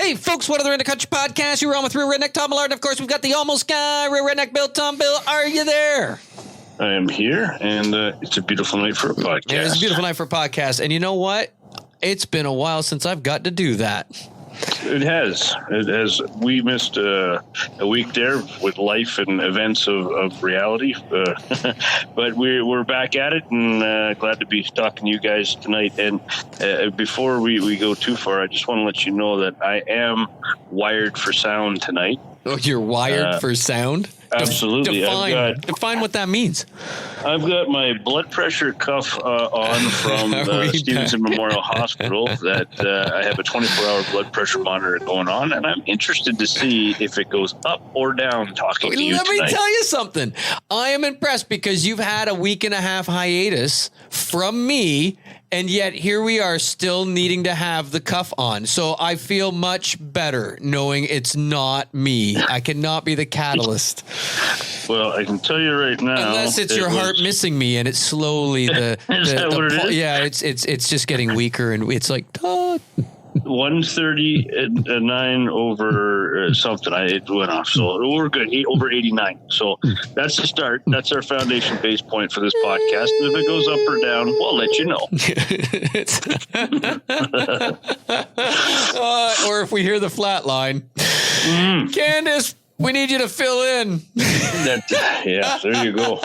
Hey, folks, what are the Redneck Country podcast? You're on with Real Redneck Todd Millard. And, of course, we've got the almost guy, Real Redneck Bill. Tom, Bill, are you there? I am here, and it's a beautiful night for a podcast. Yeah, it's a beautiful night for a podcast. And you know what? It's been a while since I've got to do that. It has. We missed a week there with life and events of reality. But we're back at it, and glad to be talking to you guys tonight. And before we go too far, I just want to let you know that I am wired for sound tonight. Oh, you're wired for sound? Absolutely. Define what that means. I've got my blood pressure cuff on from the Stevenson Memorial Hospital that I have a 24-hour blood pressure monitor going on, and I'm interested to see if it goes up or down talking to you Let tonight. me tell you something. I am impressed because you've had a week and a half hiatus from me, and yet here we are still needing to have the cuff on. So I feel much better knowing it's not me. I cannot be the catalyst. Well, I can tell you right now. Unless it's your heart missing me and it's slowly Is that what it is? Yeah, it's just getting weaker and it's like, Todd. 139 over something. It went off. So we're good. Over 89. So that's the start. That's our foundation base point for this podcast. And if it goes up or down, we'll let you know. Or if we hear the flat line. Candace, we need you to fill in. Yeah, there you go.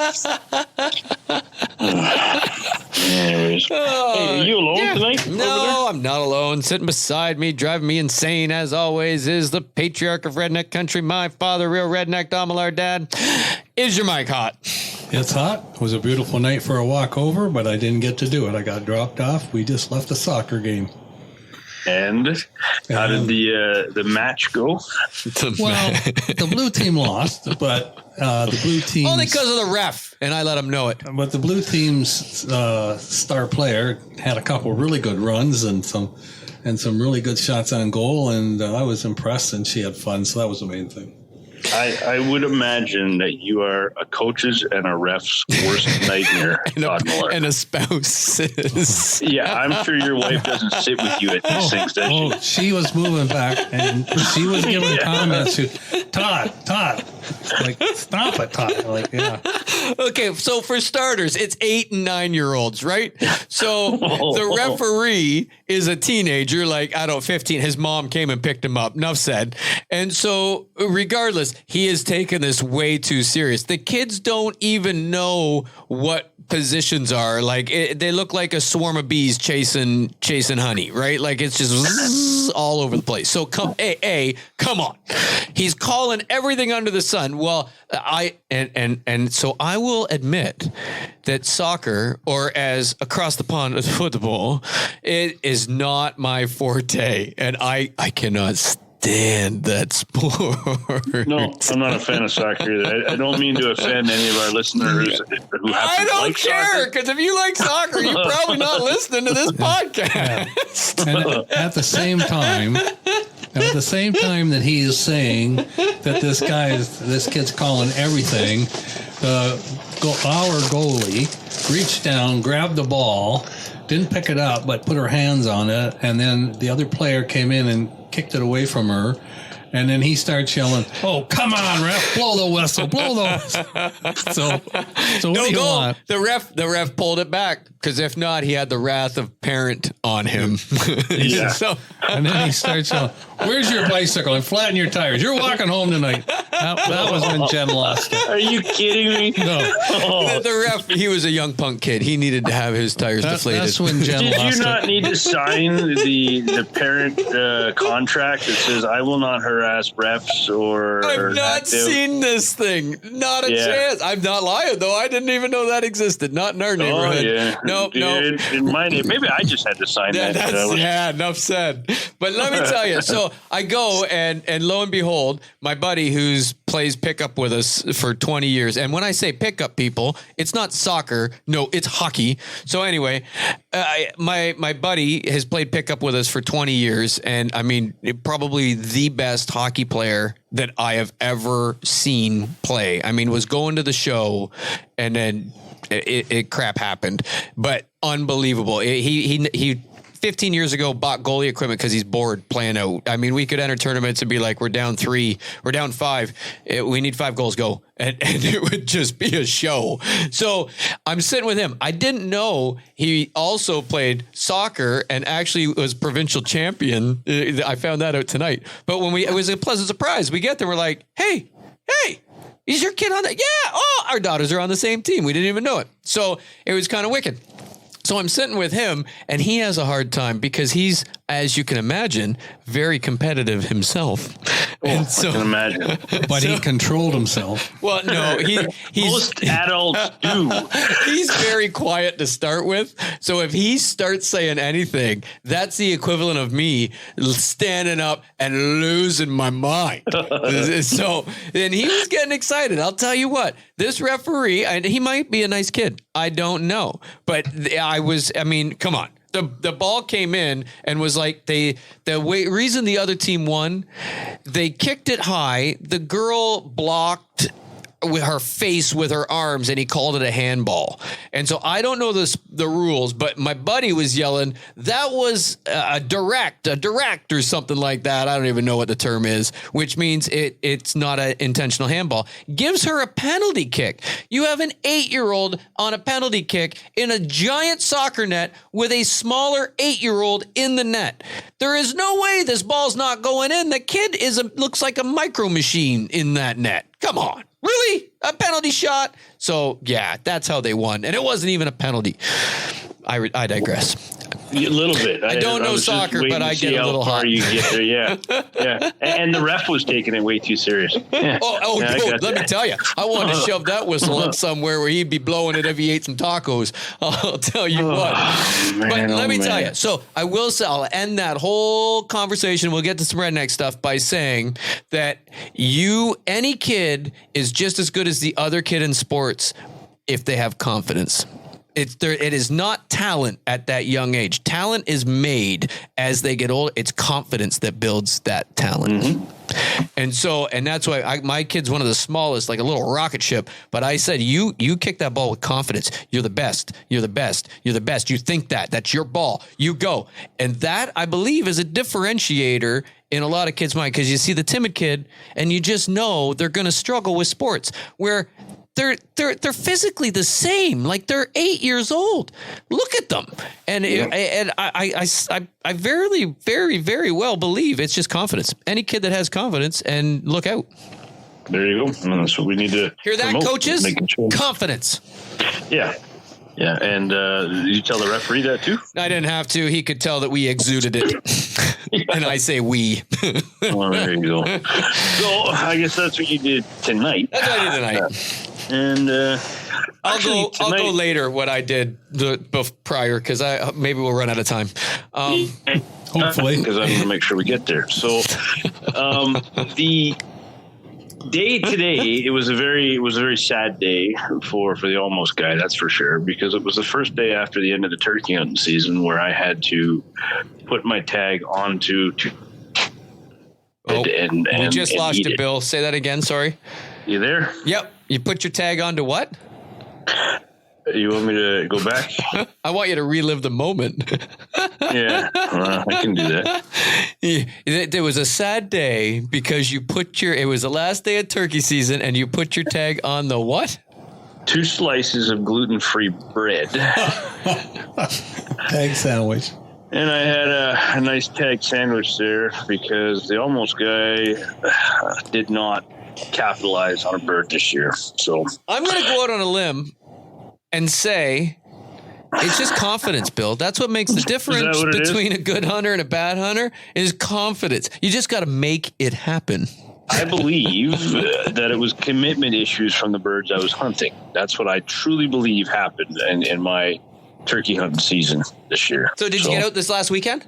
Anyways. Hey, are you alone tonight? No, I'm not alone. Sitting beside me, driving me insane, as always, is the patriarch of Redneck Country, my father, Real Redneck Todd Millard. Dad, is your mic hot? It's hot. It was a beautiful night for a walk over, but I didn't get to do it. I got dropped off. We just left a soccer game. And how did the match go? Well, the blue team lost, but the blue team only because of the ref, and I let him know it. But the blue team's star player had a couple really good runs and some really good shots on goal, and I was impressed, and she had fun, so that was the main thing. I would imagine that you are a coach's and a ref's worst nightmare, Todd Millard. And a spouse. Yeah, I'm sure your wife doesn't sit with you at these things, does she? She was moving back, and she was giving comments to Todd, like, stop it, Todd. Like, yeah. Okay, so for starters, it's 8 and 9 year olds, right? So the referee is a teenager, like, 15. His mom came and picked him up. Enough said. And so regardless, he is taking this way too serious. The kids don't even know what positions are. Like, they look like a swarm of bees chasing honey, right? Like, it's just all over the place. So come on. He's calling everything under the sun. Well, so I will admit that soccer, or as across the pond as football, it is not my forte, and I cannot stand that sport. No, I'm not a fan of soccer either. I don't mean to offend any of our listeners who happen to like soccer. I don't care, because if you like soccer, you're probably not listening to this podcast. And at the same time that he is saying that this kid's calling everything, our goalie reached down, grabbed the ball, didn't pick it up, but put her hands on it, and then the other player came in and kicked it away from her. And then he starts yelling, "Oh, come on, ref! Blow the whistle! Blow the whistle!" So what do you want? The ref pulled it back, because if not, he had the wrath of parent on him. Yeah. And then he starts yelling, "Where's your bicycle? And flatten your tires. You're walking home tonight." That was when Jen lost it. Are you kidding me? No. The ref, he was a young punk kid. He needed to have his tires deflated. That's when Jen lost it. Did you not need to sign the parent contract that says, "I will not harass refs or"? I've not seen this thing. Not a chance. I'm not lying, though. I didn't even know that existed. Not in our neighborhood. Yeah. No. In my neighborhood. Maybe I just had to sign that. Enough said. But let me tell you. So I go, and lo and behold, my buddy who's plays pickup with us for 20 years. And when I say pickup, people, it's not soccer. No, it's hockey. So anyway, my buddy has played pickup with us for 20 years. And I mean, probably the best hockey player that I have ever seen play. I mean, was going to the show, and then it crap happened, but unbelievable. He 15 years ago, bought goalie equipment because he's bored playing out. I mean, we could enter tournaments and be like, we're down 3, we're down 5. We need 5 goals, go. And it would just be a show. So I'm sitting with him. I didn't know he also played soccer and actually was provincial champion. I found that out tonight. But when it was a pleasant surprise. We get there, we're like, hey, is your kid on that? Yeah. Oh, our daughters are on the same team. We didn't even know it. So it was kind of wicked. So I'm sitting with him, and he has a hard time because he's, as you can imagine, very competitive himself. And so, I can imagine. But he controlled himself. Well, no, he's Most adults do. He's very quiet to start with. So if he starts saying anything, that's the equivalent of me standing up and losing my mind. So then he was getting excited. I'll tell you what, this referee, he might be a nice kid. I don't know. But I mean, come on. The ball came in and was like reason the other team won, they kicked it high. The girl blocked with her face with her arms, and he called it a handball. And so I don't know the rules, but my buddy was yelling that was a direct or something like that. I don't even know what the term is, which means it's not an intentional handball. Gives her a penalty kick. You have an 8-year-old on a penalty kick in a giant soccer net with a smaller 8-year-old in the net. There is no way this ball's not going in. The kid looks like a micro machine in that net. Come on. Really? A penalty shot? So, yeah, that's how they won. And it wasn't even a penalty. I digress. A little bit. I don't know soccer, but I get a little hot. You get there, yeah. And the ref was taking it way too serious. Yeah. Let me tell you, I wanted to shove that whistle up somewhere where he'd be blowing it if he ate some tacos. I'll tell you what. But let me tell you. So I'll end that whole conversation. We'll get to some redneck stuff by saying that any kid is just as good as the other kid in sports if they have confidence. It is not talent at that young age. Talent is made as they get older. It's confidence that builds that talent. Mm-hmm. And that's why my kid's one of the smallest, like a little rocket ship. But I said, you kick that ball with confidence. You're the best. You're the best. You're the best. You think that's your ball. You go. And that, I believe, is a differentiator in a lot of kids' mind, because you see the timid kid and you just know they're going to struggle with sports where they're physically the same. Like, they're 8 years old. Look at them. And I very, very, very well believe it's just confidence. Any kid that has confidence, and look out. There you go. That's what we need to hear that, coaches? Confidence. Yeah. Yeah. And you tell the referee that too? I didn't have to. He could tell that we exuded it. And I say we. Well, there you go. So I guess that's what you did tonight. That's what I did tonight. And I'll go later what I did prior, because maybe we'll run out of time. Hopefully, because I'm going to make sure we get there. So the day today, it was a very sad day for the almost guy, that's for sure, because it was the first day after the end of the turkey hunting season where I had to put my tag onto. We just lost you, Bill. Say that again. Sorry. You there? Yep. You put your tag onto what? You want me to go back? I want you to relive the moment. Yeah, I can do that. There was a sad day because it was the last day of turkey season and you put your tag on the what? 2 slices of gluten-free bread. Tag sandwich. And I had a nice tag sandwich there because the almost guy did not capitalize on a bird this year. So I'm going to go out on a limb and say it's just confidence, Bill. That's what makes the difference between a good hunter and a bad hunter is confidence. You just got to make it happen. I believe that it was commitment issues from the birds I was hunting. That's what I truly believe happened in my turkey hunting season this year. So did you get out this last weekend?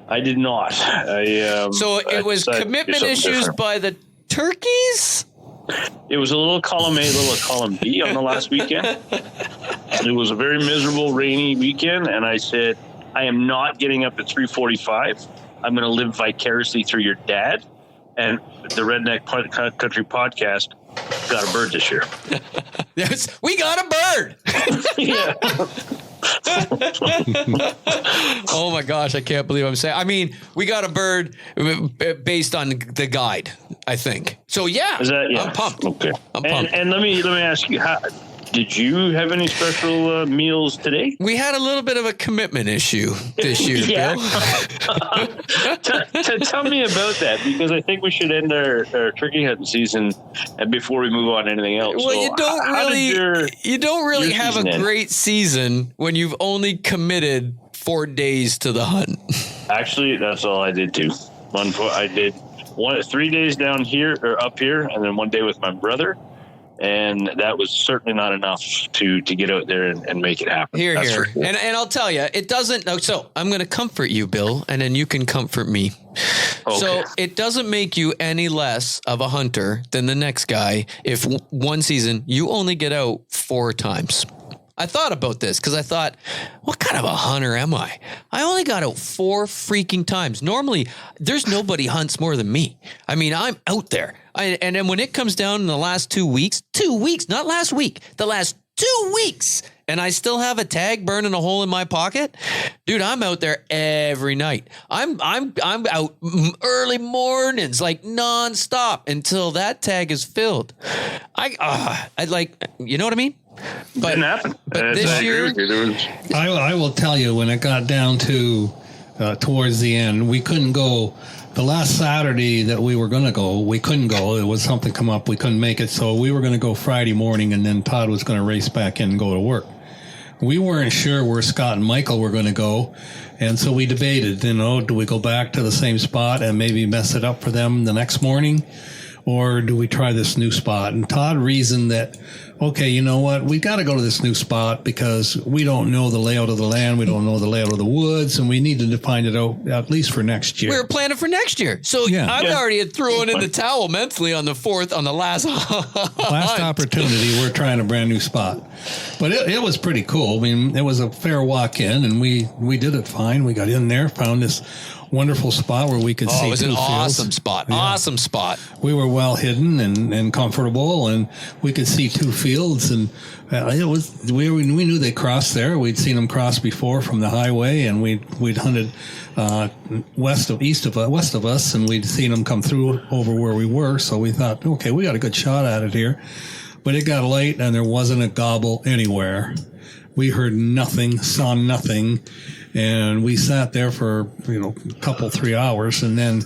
I did not. So it was commitment issues by the turkeys? It was a little column A, a little column B on the last weekend. It was a very miserable, rainy weekend, and I said, I am not getting up at 3:45. I'm going to live vicariously through your dad. And the Redneck Country podcast got a bird this year. Yes, we got a bird. Yeah. Oh my gosh, I can't believe I'm saying. I mean, we got a bird based on the guide, I think. So yeah, I'm pumped. Okay, I'm pumped. And let me ask you, did you have any special meals today? We had a little bit of a commitment issue this year, Bill. Tell me about that, because I think we should end our turkey hunting season before we move on to anything else. Well, So you don't really have a end? great season when you've only committed 4 days to the hunt. Actually, that's all I did too. I did 3 days down here or up here, and then 1 day with my brother. And that was certainly not enough to get out there and make it happen. Here. Sure. And I'll tell you, it doesn't. So I'm going to comfort you, Bill, and then you can comfort me. Okay. So it doesn't make you any less of a hunter than the next guy if one season you only get out 4 times. I thought about this because I thought, what kind of a hunter am I? I only got out 4 freaking times. Normally, there's nobody hunts more than me. I mean, I'm out there. And then when it comes down in the last 2 weeks, not last week, the last 2 weeks, and I still have a tag burning a hole in my pocket, dude, I'm out there every night. I'm out early mornings, like nonstop until that tag is filled. I'd like, you know what I mean? But didn't happen. But this year, I will tell you, when it got down to towards the end, we couldn't go. The last Saturday that we were going to go, we couldn't go. It was something come up. We couldn't make it. So we were going to go Friday morning, and then Todd was going to race back in and go to work. We weren't sure where Scott and Michael were going to go. And so we debated, do we go back to the same spot and maybe mess it up for them the next morning? Or do we try this new spot? And Todd reasoned that, okay, you know what? We got to go to this new spot because we don't know the layout of the land. We don't know the layout of the woods, and we needed to find it out at least for next year. We were planning for next year. So I'm already throwing in the towel mentally on the last opportunity. We're trying a brand new spot. But it was pretty cool. I mean, it was a fair walk in, and we did it fine. We got in there, found this wonderful spot where we could see. It was an awesome spot. Yeah. Awesome spot. We were well hidden and comfortable, and we could see 2 fields. And it was we knew they crossed there. We'd seen them cross before from the highway, and we'd hunted west of us, and we'd seen them come through over where we were. So we thought, okay, we got a good shot at it here. But it got late, and there wasn't a gobble anywhere. We heard nothing, saw nothing. And we sat there for, a couple, 3 hours. And then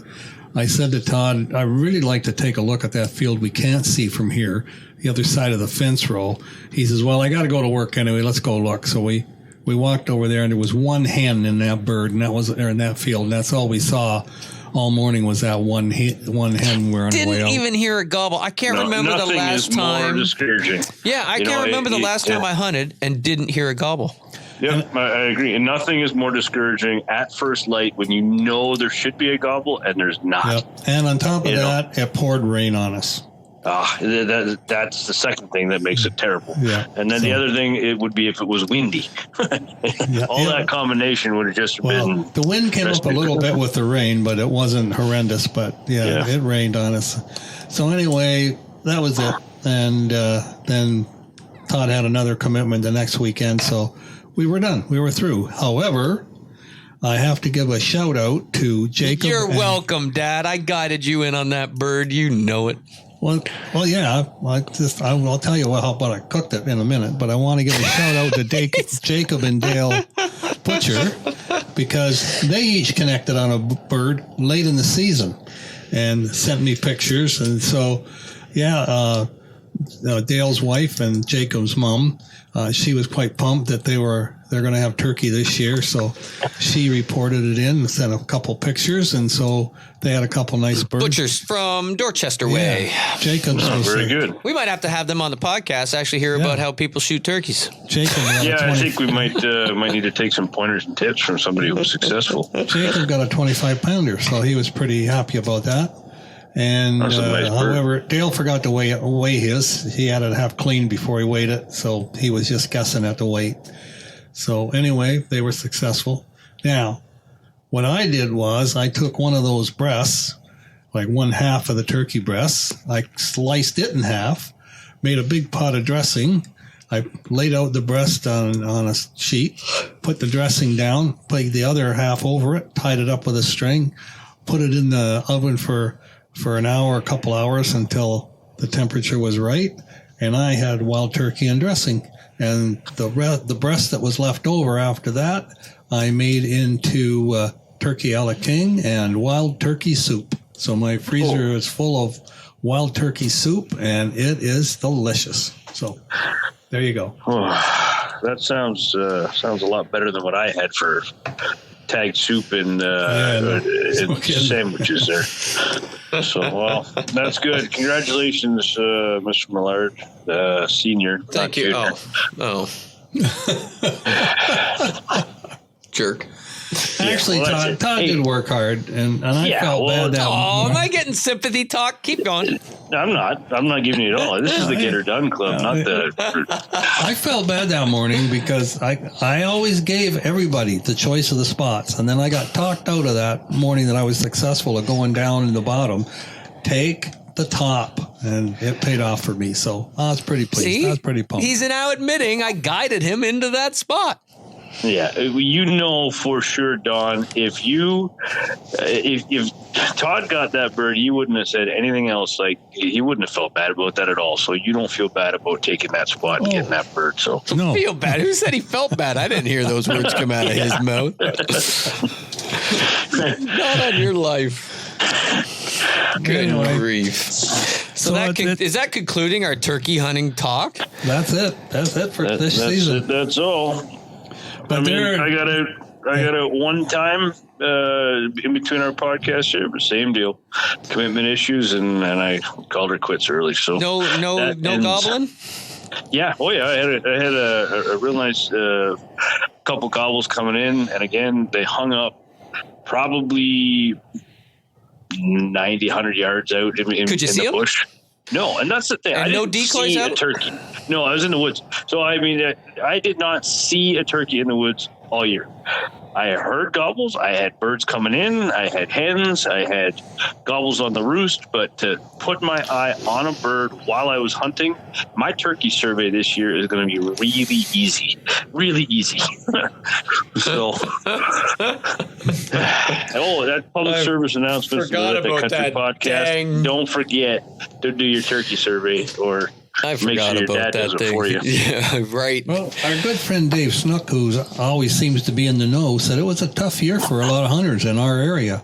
I said to Todd, I really like to take a look at that field we can't see from here, the other side of the fence row. He says, well, I got to go to work anyway. Let's go look. So we walked over there, and there was one hen in that bird, and that was in that field. And that's all we saw all morning was that one hen we're on the way out. Didn't even hear a gobble. I can't remember the last time. More discouraging. Yeah, I can't remember the last time I hunted and didn't hear a gobble. Yep, I agree. And nothing is more discouraging at first light when you know there should be a gobble and there's not. Yep. And on top of that, it poured rain on us. That's the second thing that makes it terrible. Yeah. And then the other thing, it would be if it was windy. That combination would have just been. The wind came up a little bit with the rain, but it wasn't horrendous. But it rained on us. So anyway, that was it. And then Todd had another commitment the next weekend, so we were done. We were through. However, I have to give a shout out to Jacob. You're welcome, Dad. I guided you in on that bird. You know it. Well, yeah. I'll tell you about I cooked it in a minute, but I want to give a shout out to Jacob and Dale Butcher because they each connected on a bird late in the season and sent me pictures. And so, Dale's wife and Jacob's mom, she was quite pumped that they're going to have turkey this year. So she reported it in and sent a couple pictures. And so they had a couple nice birds. Butchers from Dorchester way. Jacob's very good. We might have to have them on the podcast, actually hear about how people shoot turkeys. Jacob. I think we might need to take some pointers and tips from somebody who was successful. Jacob got a 25-pounder, so he was pretty happy about that. And however, Dale forgot to weigh his. He had to have cleaned before he weighed it, so he was just guessing at the weight. So anyway, they were successful. Now, what I did was I took one of those breasts, like 1/2 of the turkey breasts. I sliced it in half, made a big pot of dressing, I laid out the breast on a sheet, put the dressing down, put the other half over it, tied it up with a string, put it in the oven for an hour, a couple hours until the temperature was right. And I had wild turkey and dressing. And the breast that was left over after that, I made into turkey a la king and wild turkey soup. So my freezer is full of wild turkey soup, and it is delicious. So there you go. Oh, that sounds a lot better than what I had for tag soup and sandwiches there. So, well, that's good. Congratulations, Mr. Millard, senior. Thank you. Oh. Jerk. Actually, well, Todd did work hard, and I felt bad that am I getting sympathy talk? Keep going. I'm not giving you it all. This is the Get Her Done Club, not the... I felt bad that morning because I always gave everybody the choice of the spots, and then I got talked out of that morning that I was successful at going down in the bottom. Take the top, and it paid off for me. So I was pretty pleased. See? I was pretty pumped. He's now admitting I guided him into that spot. Yeah, for sure, Don. If Todd got that bird, he wouldn't have said anything else. Like, he wouldn't have felt bad about that at all. So you don't feel bad about taking that spot and getting that bird. So no. Feel bad? Who said he felt bad? I didn't hear those words come out of his mouth. Not on your life. Good grief. So is that concluding our turkey hunting talk? That's it. That's it for this season. That's all. But I got out one time in between our podcasts here, but same deal, commitment issues, and I called her quits early. So no gobbling. Yeah, I had a real nice couple gobbles coming in, and again they hung up probably 90, 100 yards out in the bush. No, and that's the thing. And I no didn't decoys see out? a turkey. No, I was in the woods. So, I mean, I did not see a turkey in the woods all year. I heard gobbles. I had birds coming in. I had hens. I had gobbles on the roost. But to put my eye on a bird while I was hunting, my turkey survey this year is going to be really easy. Really easy. So, that public service announcement for the Redneck Country podcast. Dang. Don't forget to do your turkey survey, or I make forgot sure your about dad that does it thing. for you. Yeah, right. Well, our good friend Dave Snook, who always seems to be in the know, said it was a tough year for a lot of hunters in our area.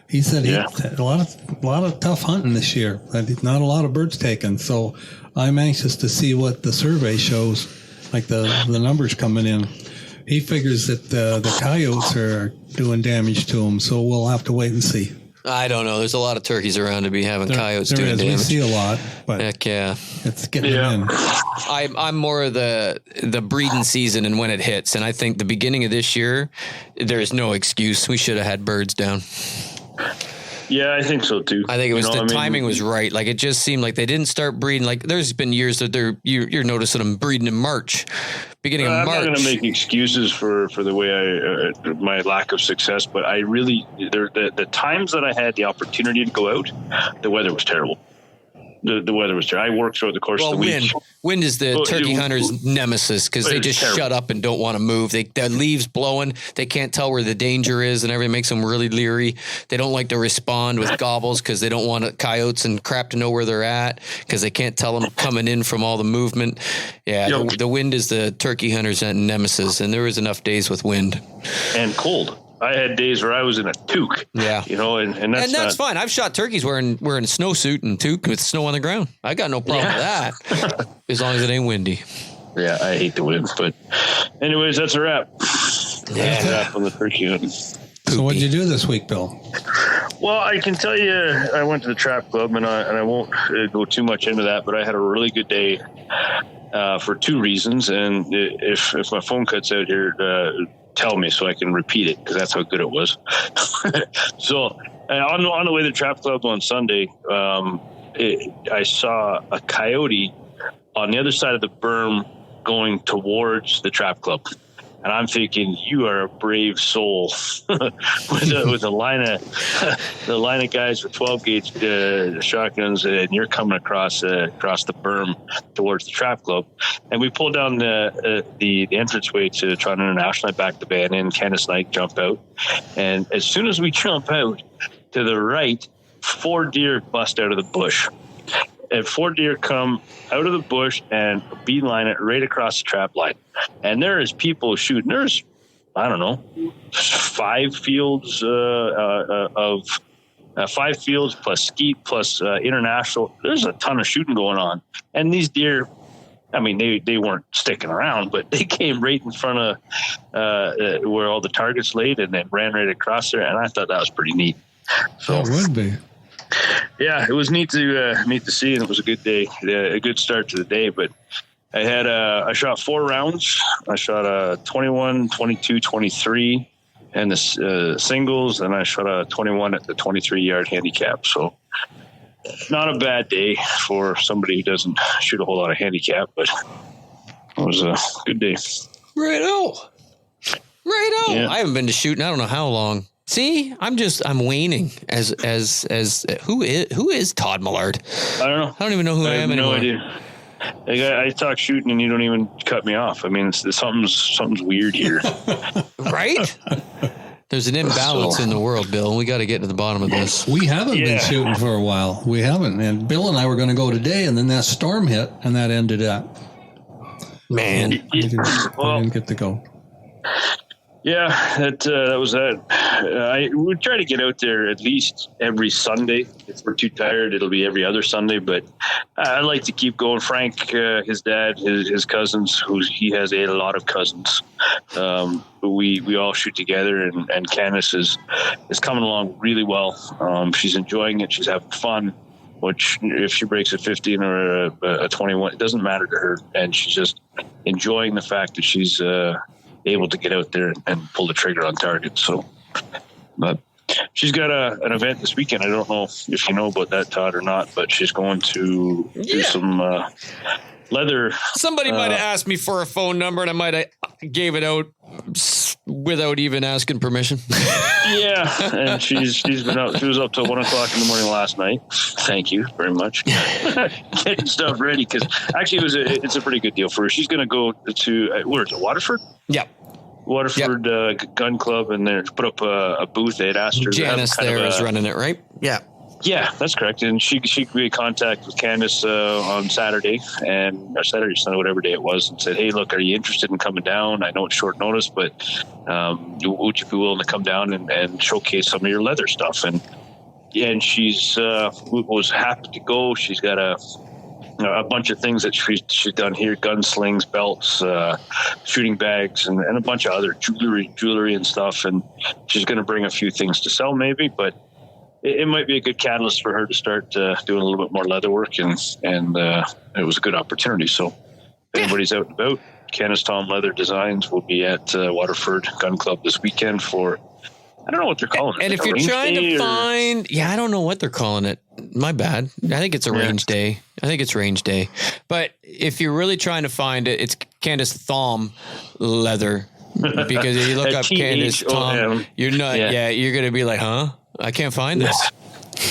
He said he had a lot of tough hunting this year. Not a lot of birds taken. So I'm anxious to see what the survey shows, like the numbers coming in. He figures that the coyotes are doing damage to them. So we'll have to wait and see. I don't know. There's a lot of turkeys around to be having coyotes doing damage. We see a lot, but heck yeah, it's getting them in. I'm more of the breeding season and when it hits, and I think the beginning of this year, there's no excuse. We should have had birds down. Yeah, I think so too. I think it was timing was right. Like, it just seemed like they didn't start breeding. Like, there's been years that you're noticing them breeding in March, beginning of March. I'm not going to make excuses for the way my lack of success, but I really the times that I had the opportunity to go out, the weather was terrible. The weather was terrible. I worked throughout the course of the week. Wind is the turkey hunter's nemesis because they just shut up and don't want to move. The leaves blowing. They can't tell where the danger is, and everything makes them really leery. They don't like to respond with gobbles because they don't want coyotes and crap to know where they're at because they can't tell them coming in from all the movement. Yeah, the wind is the turkey hunter's nemesis, and there was enough days with wind. And cold. I had days where I was in a toque. Yeah. And that's fine. I've shot turkeys wearing a snowsuit and toque with snow on the ground. I got no problem with that. As long as it ain't windy. Yeah, I hate the wind. But anyways, that's a wrap. That's a wrap on the turkey hunting. So what did you do this week, Bill? Well, I can tell you I went to the trap club, and I won't go too much into that, but I had a really good day for two reasons. And if my phone cuts out here, tell me so I can repeat it, because that's how good it was. So on the way to the trap club on Sunday, I saw a coyote on the other side of the berm going towards the trap club. And I'm thinking, you are a brave soul with a line of guys with 12 gauge shotguns, and you're coming across the berm towards the trap club. And we pulled down the entranceway to Toronto International. I backed the van in. Candace and I jump out, and as soon as we jump out, to the right, 4 deer bust out of the bush. And 4 deer come out of the bush and beeline it right across the trap line. And there is people shooting. There's, I don't know, 5 fields of 5 fields plus skeet plus international. There's a ton of shooting going on. And these deer, I mean, they weren't sticking around, but they came right in front of where all the targets laid and then ran right across there. And I thought that was pretty neat. So it would be. Yeah, it was neat to see, and it was a good day, a good start to the day. But I shot 4 rounds. I shot a 21, 22, 23, and the singles, and I shot a 21 at the 23-yard handicap. So not a bad day for somebody who doesn't shoot a whole lot of handicap, but it was a good day. Right-o. Yeah. I haven't been to shooting. I don't know how long. See, I'm waning as who is Todd Millard? I don't know. I don't even know who I am anymore. No idea. I talk shooting and you don't even cut me off. I mean, something's weird here. Right? There's an imbalance in the world, Bill. We got to get to the bottom of this. We haven't been shooting for a while. We haven't. And Bill and I were going to go today, and then that storm hit, and that ended up. Man. We didn't get to go. Yeah, that was that. I would try to get out there at least every Sunday. If we're too tired, it'll be every other Sunday. But I like to keep going. Frank, his dad, his cousins, he has a lot of cousins. We all shoot together, and Candace is coming along really well. She's enjoying it. She's having fun. Which, if she breaks a 15 or a 21, it doesn't matter to her. And she's just enjoying the fact that she's able to get out there and pull the trigger on target. So, but she's got an event this weekend. I don't know if you know about that, Todd, or not, but she's going to do some leather. Somebody might have asked me for a phone number, and I might have gave it out without even asking permission. Yeah, and she's been up. She was up till 1 o'clock in the morning last night. Thank you very much. Getting stuff ready, because actually it's a pretty good deal for her. She's going to go to where is it? Waterford. Yep. Waterford Gun Club, and they put up a booth. They had asked her. Janice there is running it, right? Yeah. Yeah, that's correct. And she made contact with Candace on Saturday, or Saturday, Sunday, whatever day it was, and said, "Hey, look, are you interested in coming down? I know it's short notice, but would you be willing to come down and showcase some of your leather stuff?" And she's was happy to go. She's got a bunch of things that she's done here: gun slings, belts, shooting bags, and a bunch of other jewelry and stuff. And she's going to bring a few things to sell, maybe, but it might be a good catalyst for her to start doing a little bit more leather work, and it was a good opportunity. So if anybody's out and about, Candace Tom Leather Designs will be at Waterford Gun Club this weekend for, I don't know what they're calling it. And if you're trying to find, I don't know what they're calling it. My bad. I think it's a range day. But if you're really trying to find it, it's Candace Thom Leather, because if you look up Candace Thom, you're not. Yeah, you're gonna be like, huh? I can't find this.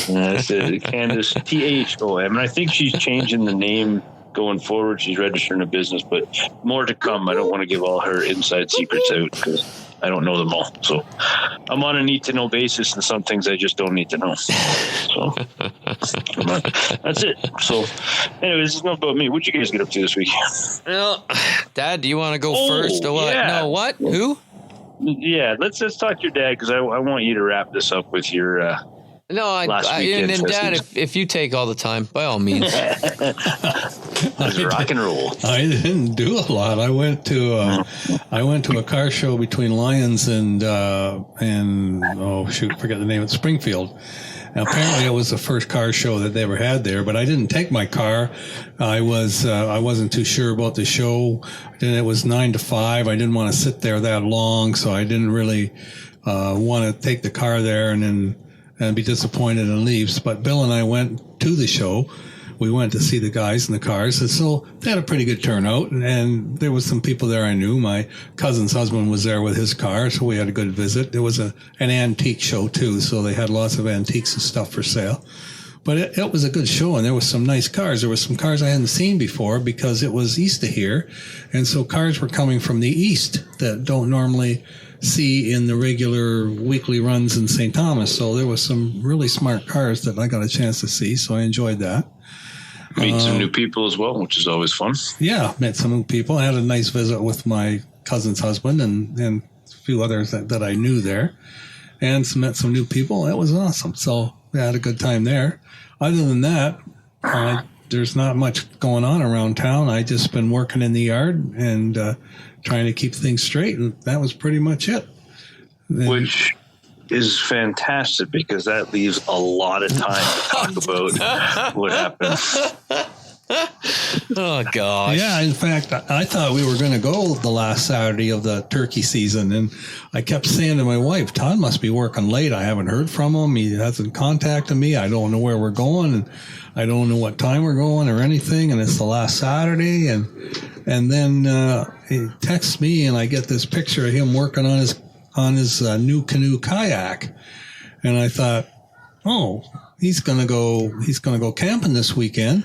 That's it. Candace THOM, and I think she's changing the name going forward. She's registering a business, but more to come. I don't want to give all her inside secrets out because I don't know them all. So I'm on a need to know basis, and some things I just don't need to know. So that's it. So anyways, it's not about me. What'd you guys get up to this week? Well, Dad, do you want to go first or what? Yeah. No, what? Who? Yeah, let's talk to your dad, because I want you to wrap this up with your last weekend. And Dad, if you take all the time, by all means. Rock and roll. I didn't do a lot. I went to a car show between Lyons and forget the name of Springfield. Now, apparently it was the first car show that they ever had there, but I didn't take my car. I wasn't too sure about the show. It was 9 to 5. I didn't want to sit there that long, so I didn't really want to take the car there and be disappointed and leave. But Bill and I went to the show. we went to see the guys in the cars. And so they had a pretty good turnout. And there was some people there I knew. My cousin's husband was there with his car, so we had a good visit. There was an antique show, too, so they had lots of antiques and stuff for sale. But it was a good show, and there was some nice cars. There were some cars I hadn't seen before because it was east of here. And so cars were coming from the east that don't normally see in the regular weekly runs in St. Thomas. So there was some really smart cars that I got a chance to see, so I enjoyed that. Meet some new people as well, which is always fun. Yeah, met some new people. I had a nice visit with my cousin's husband and a few others that I knew there, and met some new people. It was awesome. So we had a good time there. Other than that, there's not much going on around town. I just been working in the yard and trying to keep things straight, and that was pretty much it. Which is fantastic because that leaves a lot of time to talk about what happened. Oh, gosh. Yeah, in fact, I thought we were going to go the last Saturday of the turkey season, and I kept saying to my wife, Todd must be working late. I haven't heard from him. He hasn't contacted me. I don't know where we're going, and I don't know what time we're going or anything, and it's the last Saturday. And then he texts me, and I get this picture of him working on his new canoe kayak, and I thought, oh, he's going to go camping this weekend.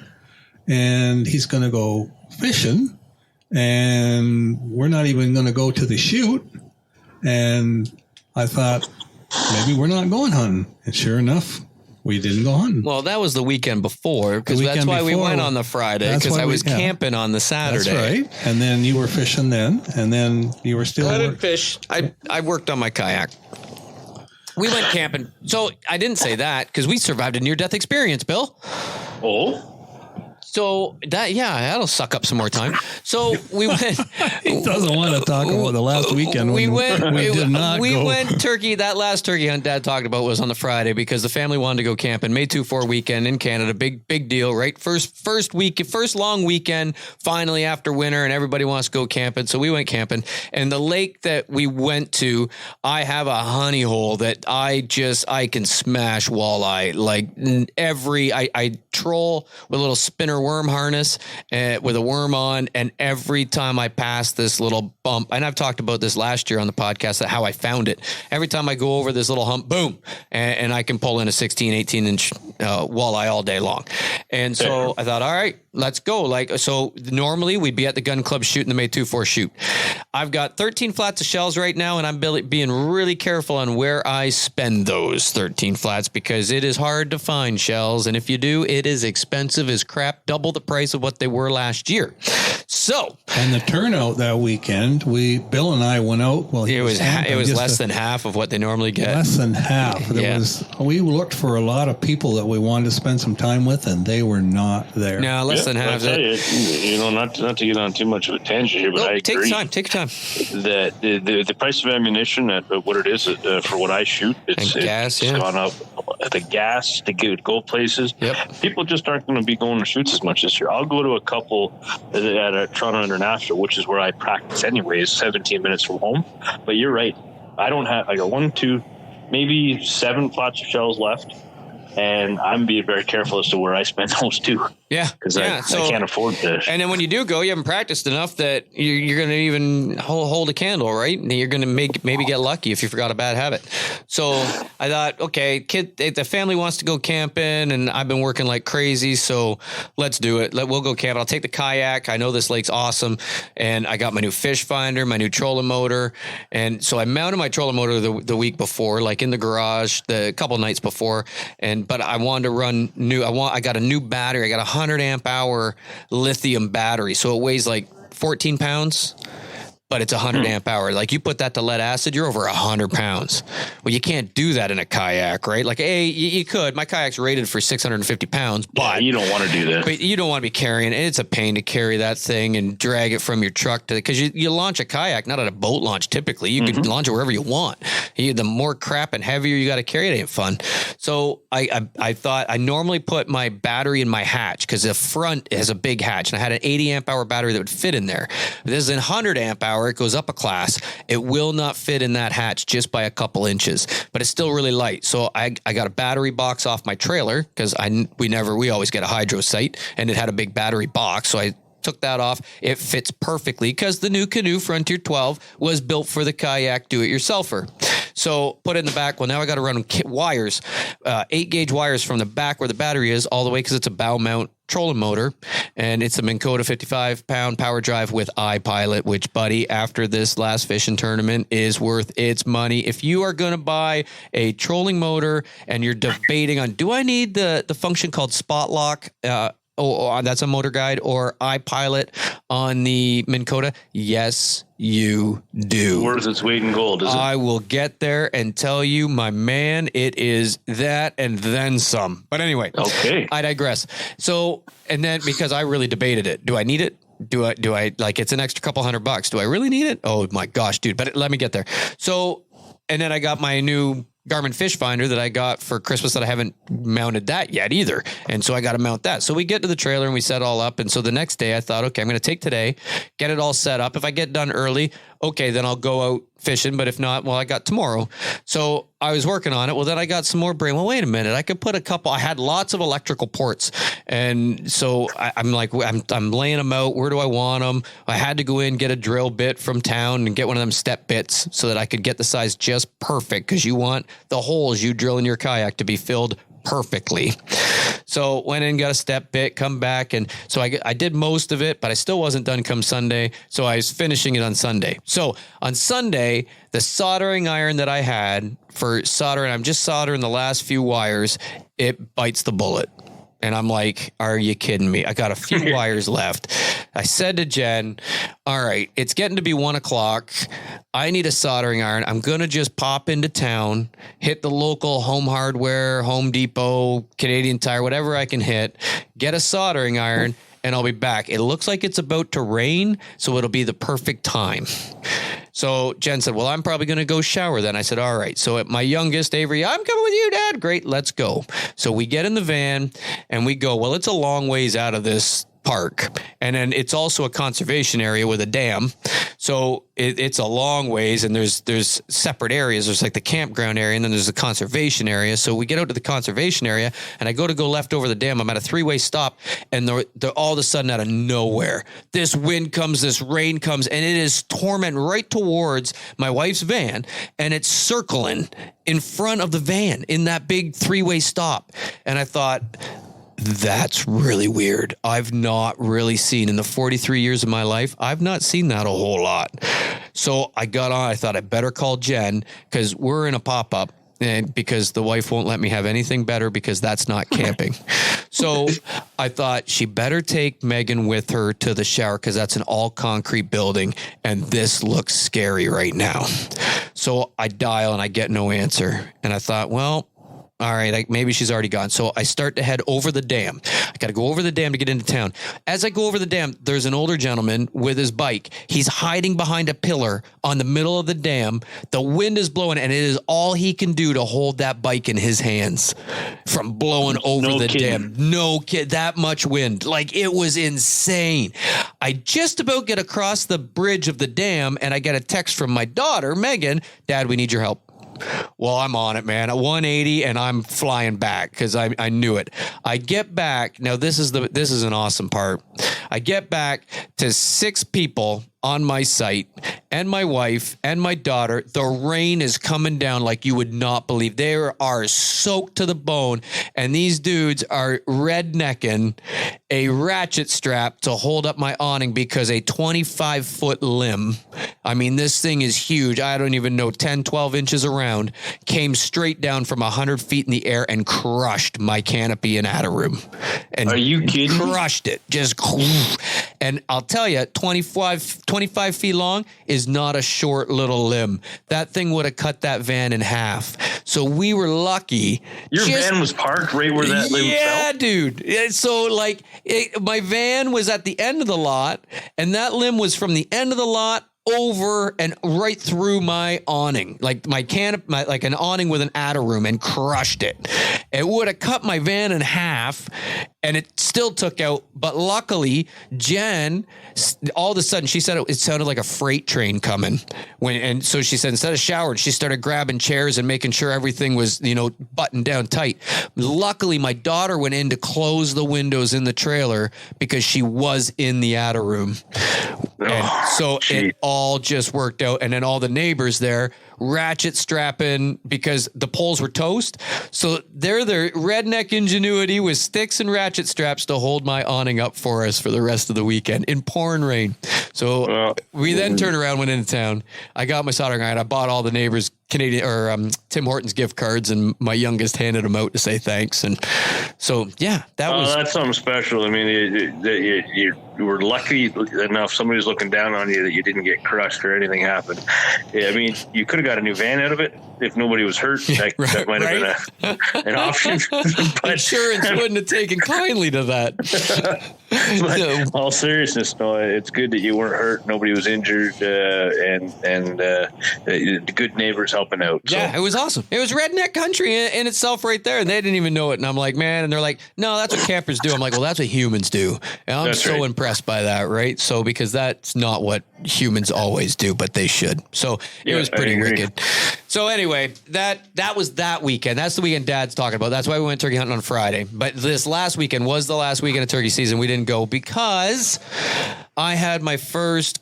And he's going to go fishing, and we're not even going to go to the shoot. And I thought, maybe we're not going hunting. And sure enough, we didn't go hunting. Well, that was the weekend before, because that's why we went on the Friday, because I was camping on the Saturday. That's right. And then you were fishing then, and then you were still... I didn't fish. I worked on my kayak. We went camping. So I didn't say that, because we survived a near-death experience, Bill. Oh? So that'll suck up some more time. So we went. He doesn't want to talk about the last weekend. We went turkey. That last turkey hunt Dad talked about was on the Friday because the family wanted to go camping. May 2-4 weekend in Canada, big deal, right? First long weekend finally after winter, and everybody wants to go camping. So we went camping, and the lake that we went to, I have a honey hole that I can smash walleye like I troll with a little spinner worm harness with a worm on, and every time I pass this little bump, and I've talked about this last year on the podcast, that how I found it. Every time I go over this little hump, boom, and I can pull in a 16, 18-inch walleye all day long. And so I thought, all right, let's go. So normally we'd be at the gun club shooting the May 2-4 shoot. I've got 13 flats of shells right now, and I'm being really careful on where I spend those 13 flats because it is hard to find shells, and if you do, it is expensive as crap, double the price of what they were last year. So, and the turnout that weekend, Bill and I went out. Well, it was less than half of what they normally get. Less than half. We looked for a lot of people that we wanted to spend some time with, and they were not there. No, less than half. Not to get on too much of a tangent here, but I agree. Take your time. That the price of ammunition at what it is for what I shoot, it's gone up. The gas to go places. Yep. People just aren't going to be going to shoots as much this year. I'll go to a couple at Toronto International, which is where I practice anyways, 17 minutes from home. But you're right. I got 1, 2, maybe 7 flats of shells left. And I'm being very careful as to where I spend those too. Yeah. Because I can't afford this. And then when you do go, you haven't practiced enough that you're going to even hold a candle, right? And you're going to maybe get lucky if you forgot a bad habit. So I thought, okay, the family wants to go camping, and I've been working like crazy, so let's do it. We'll go camping. I'll take the kayak. I know this lake's awesome. And I got my new fish finder, my new trolling motor. And so I mounted my trolling motor the week before, like in the garage, the couple nights before. But I wanted to run I got a new battery. I got a 100 amp hour lithium battery. So it weighs like 14 pounds, but it's 100 amp hour. Like you put that to lead acid, you're over 100 pounds. Well, you can't do that in a kayak, right? Like, you could. My kayak's rated for 650 pounds, but you don't want to do that. But you don't want to be carrying, and it's a pain to carry that thing and drag it from your truck because you launch a kayak, not at a boat launch typically. You can launch it wherever you want. The more crap and heavier you got to carry, it ain't fun. So I thought I normally put my battery in my hatch because the front has a big hatch, and I had an 80 amp hour battery that would fit in there. This is a 100 amp hour horsepower. It goes up a class. It will not fit in that hatch just by a couple inches, but it's still really light. So I got a battery box off my trailer because we always get a hydro sight, and it had a big battery box. So I took that off. It fits perfectly because the new canoe Frontier 12 was built for the kayak do-it-yourselfer. So put it in the back. Well, now I got to run wires, 8-gauge wires from the back where the battery is all the way, because it's a bow mount trolling motor, and it's a Minn Kota 55-pound power drive with iPilot, which, buddy, after this last fishing tournament is worth its money. If you are going to buy a trolling motor and you're debating on, do I need the function called Spot Lock, that's a motor guide, or iPilot on the Minn Kota? Yes, you do. Worth its weight in gold, isn't it? I will get there and tell you, my man, it is that and then some. But anyway, okay, I digress. So, and then because I really debated it, do I need it? Do I like, it's an extra couple $100? Do I really need it? Oh my gosh, dude. But let me get there. So, and then I got my new Garmin fish finder that I got for Christmas that I haven't mounted that yet either. And so I got to mount that. So we get to the trailer and we set it all up. And so the next day I thought, okay, I'm going to take today, get it all set up. If I get done early, okay, then I'll go out fishing. But if not, well, I got tomorrow. So I was working on it. Well, then I got some more brain. Well, wait a minute. I could put I had lots of electrical ports. And so I'm like, I'm laying them out. Where do I want them? I had to go in, get a drill bit from town and get one of them step bits so that I could get the size just perfect. Cause you want the holes you drill in your kayak to be filled perfectly. So went in, got a step bit, come back. And so I did most of it, but I still wasn't done come Sunday. So I was finishing it on Sunday. So on Sunday, the soldering iron that I had for soldering, I'm just soldering the last few wires, it bites the bullet. And I'm like, are you kidding me? I got a few wires left. I said to Jen, all right, it's getting to be 1:00. I need a soldering iron. I'm going to just pop into town, hit the local Home Hardware, Home Depot, Canadian Tire, whatever I can hit, get a soldering iron, and I'll be back. It looks like it's about to rain, so it'll be the perfect time. So Jen said, well, I'm probably going to go shower then. I said, all right. So at my youngest, Avery, I'm coming with you, Dad. Great. Let's go. So we get in the van and we go, well, it's a long ways out of this park. And then it's also a conservation area with a dam. So it's a long ways, and there's separate areas. There's like the campground area, and then there's the conservation area. So we get out to the conservation area, and I go left over the dam. I'm at a 3-way stop, and they're all of a sudden out of nowhere, this wind comes, this rain comes, and it is torment right towards my wife's van, and it's circling in front of the van in that big 3-way stop. And I thought, that's really weird. I've not really seen, in the 43 years of my life, I've not seen that a whole lot. So I got on, I thought I better call Jen because we're in a pop-up, and because the wife won't let me have anything better because that's not camping. So I thought she better take Megan with her to the shower because that's an all concrete building and this looks scary right now. So I dial and I get no answer. And I thought, well, all right, maybe she's already gone. So I start to head over the dam. I got to go over the dam to get into town. As I go over the dam, there's an older gentleman with his bike. He's hiding behind a pillar on the middle of the dam. The wind is blowing, and it is all he can do to hold that bike in his hands from blowing over the dam. No kid, that much wind. Like, it was insane. I just about get across the bridge of the dam, and I get a text from my daughter, Megan, Dad, we need your help. Well, I'm on it, man. At 180, and I'm flying back because I knew it. I get back. Now, this is an awesome part. I get back to 6 people on my site and my wife and my daughter. The rain is coming down like you would not believe. They are soaked to the bone, and these dudes are rednecking a ratchet strap to hold up my awning because a 25-foot limb, I mean, this thing is huge. I don't even know, 10, 12 inches around, came straight down from 100 feet in the air and crushed my canopy and room. And are you kidding? Crushed it. Just, and I'll tell you, 25 feet long is not a short little limb. That thing would have cut that van in half. So we were lucky. Your van was parked right where that limb fell? Yeah, dude. So like my van was at the end of the lot, and that limb was from the end of the lot over and right through my awning, like my canopy, like an awning with an room, and crushed it. It would have cut my van in half, and it still took out. But luckily, Jen, all of a sudden, she said it sounded like a freight train coming. And so she said, instead of showering, she started grabbing chairs and making sure everything was, buttoned down tight. Luckily, my daughter went in to close the windows in the trailer because she was in the attic room. And so it all just worked out. And then all the neighbors there ratchet strapping because the poles were toast. So they're the redneck ingenuity with sticks and ratchet straps to hold my awning up for us for the rest of the weekend in pouring rain. So we then turned around, went into town. I got my soldering iron. I bought all the neighbors Canadian or Tim Hortons gift cards, and my youngest handed them out to say thanks. And so, yeah, that's something special. I mean, you were lucky enough. Somebody was looking down on you that you didn't get crushed or anything happened. Yeah, I mean, you could have got a new van out of it if nobody was hurt. That might have been an option. But insurance wouldn't have taken kindly to that. But all seriousness, no, it's good that you weren't hurt. Nobody was injured, and the good neighbors helping out. So. Yeah, it was awesome. It was redneck country in itself right there, and they didn't even know it. And I'm like, man, and they're like, no, that's what campers do. I'm like, well, that's what humans do. And I'm so impressed by that, right? So because that's not what humans always do, but they should. So it was pretty wicked. So anyway, that was that weekend. That's the weekend Dad's talking about. That's why we went turkey hunting on Friday. But this last weekend was the last weekend of turkey season. We didn't go because I had my first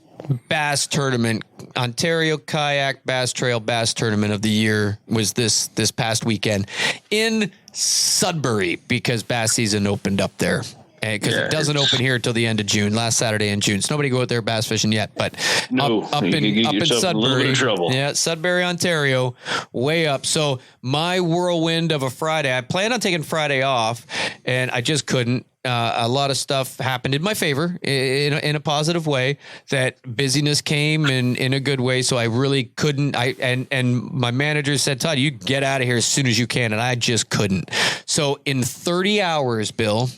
bass tournament. Ontario Kayak Bass Trail Bass Tournament of the year was this past weekend in Sudbury because bass season opened up there. Because it doesn't open here until the end of June, last Saturday in June. So nobody go out there bass fishing yet, but up in Sudbury, yeah, Sudbury, Ontario, way up. So my whirlwind of a Friday, I planned on taking Friday off, and I just couldn't. A lot of stuff happened in my favor in a positive way. That busyness came in a good way. So I really couldn't. And my manager said, Todd, you get out of here as soon as you can. And I just couldn't. So in 30 hours, Bill,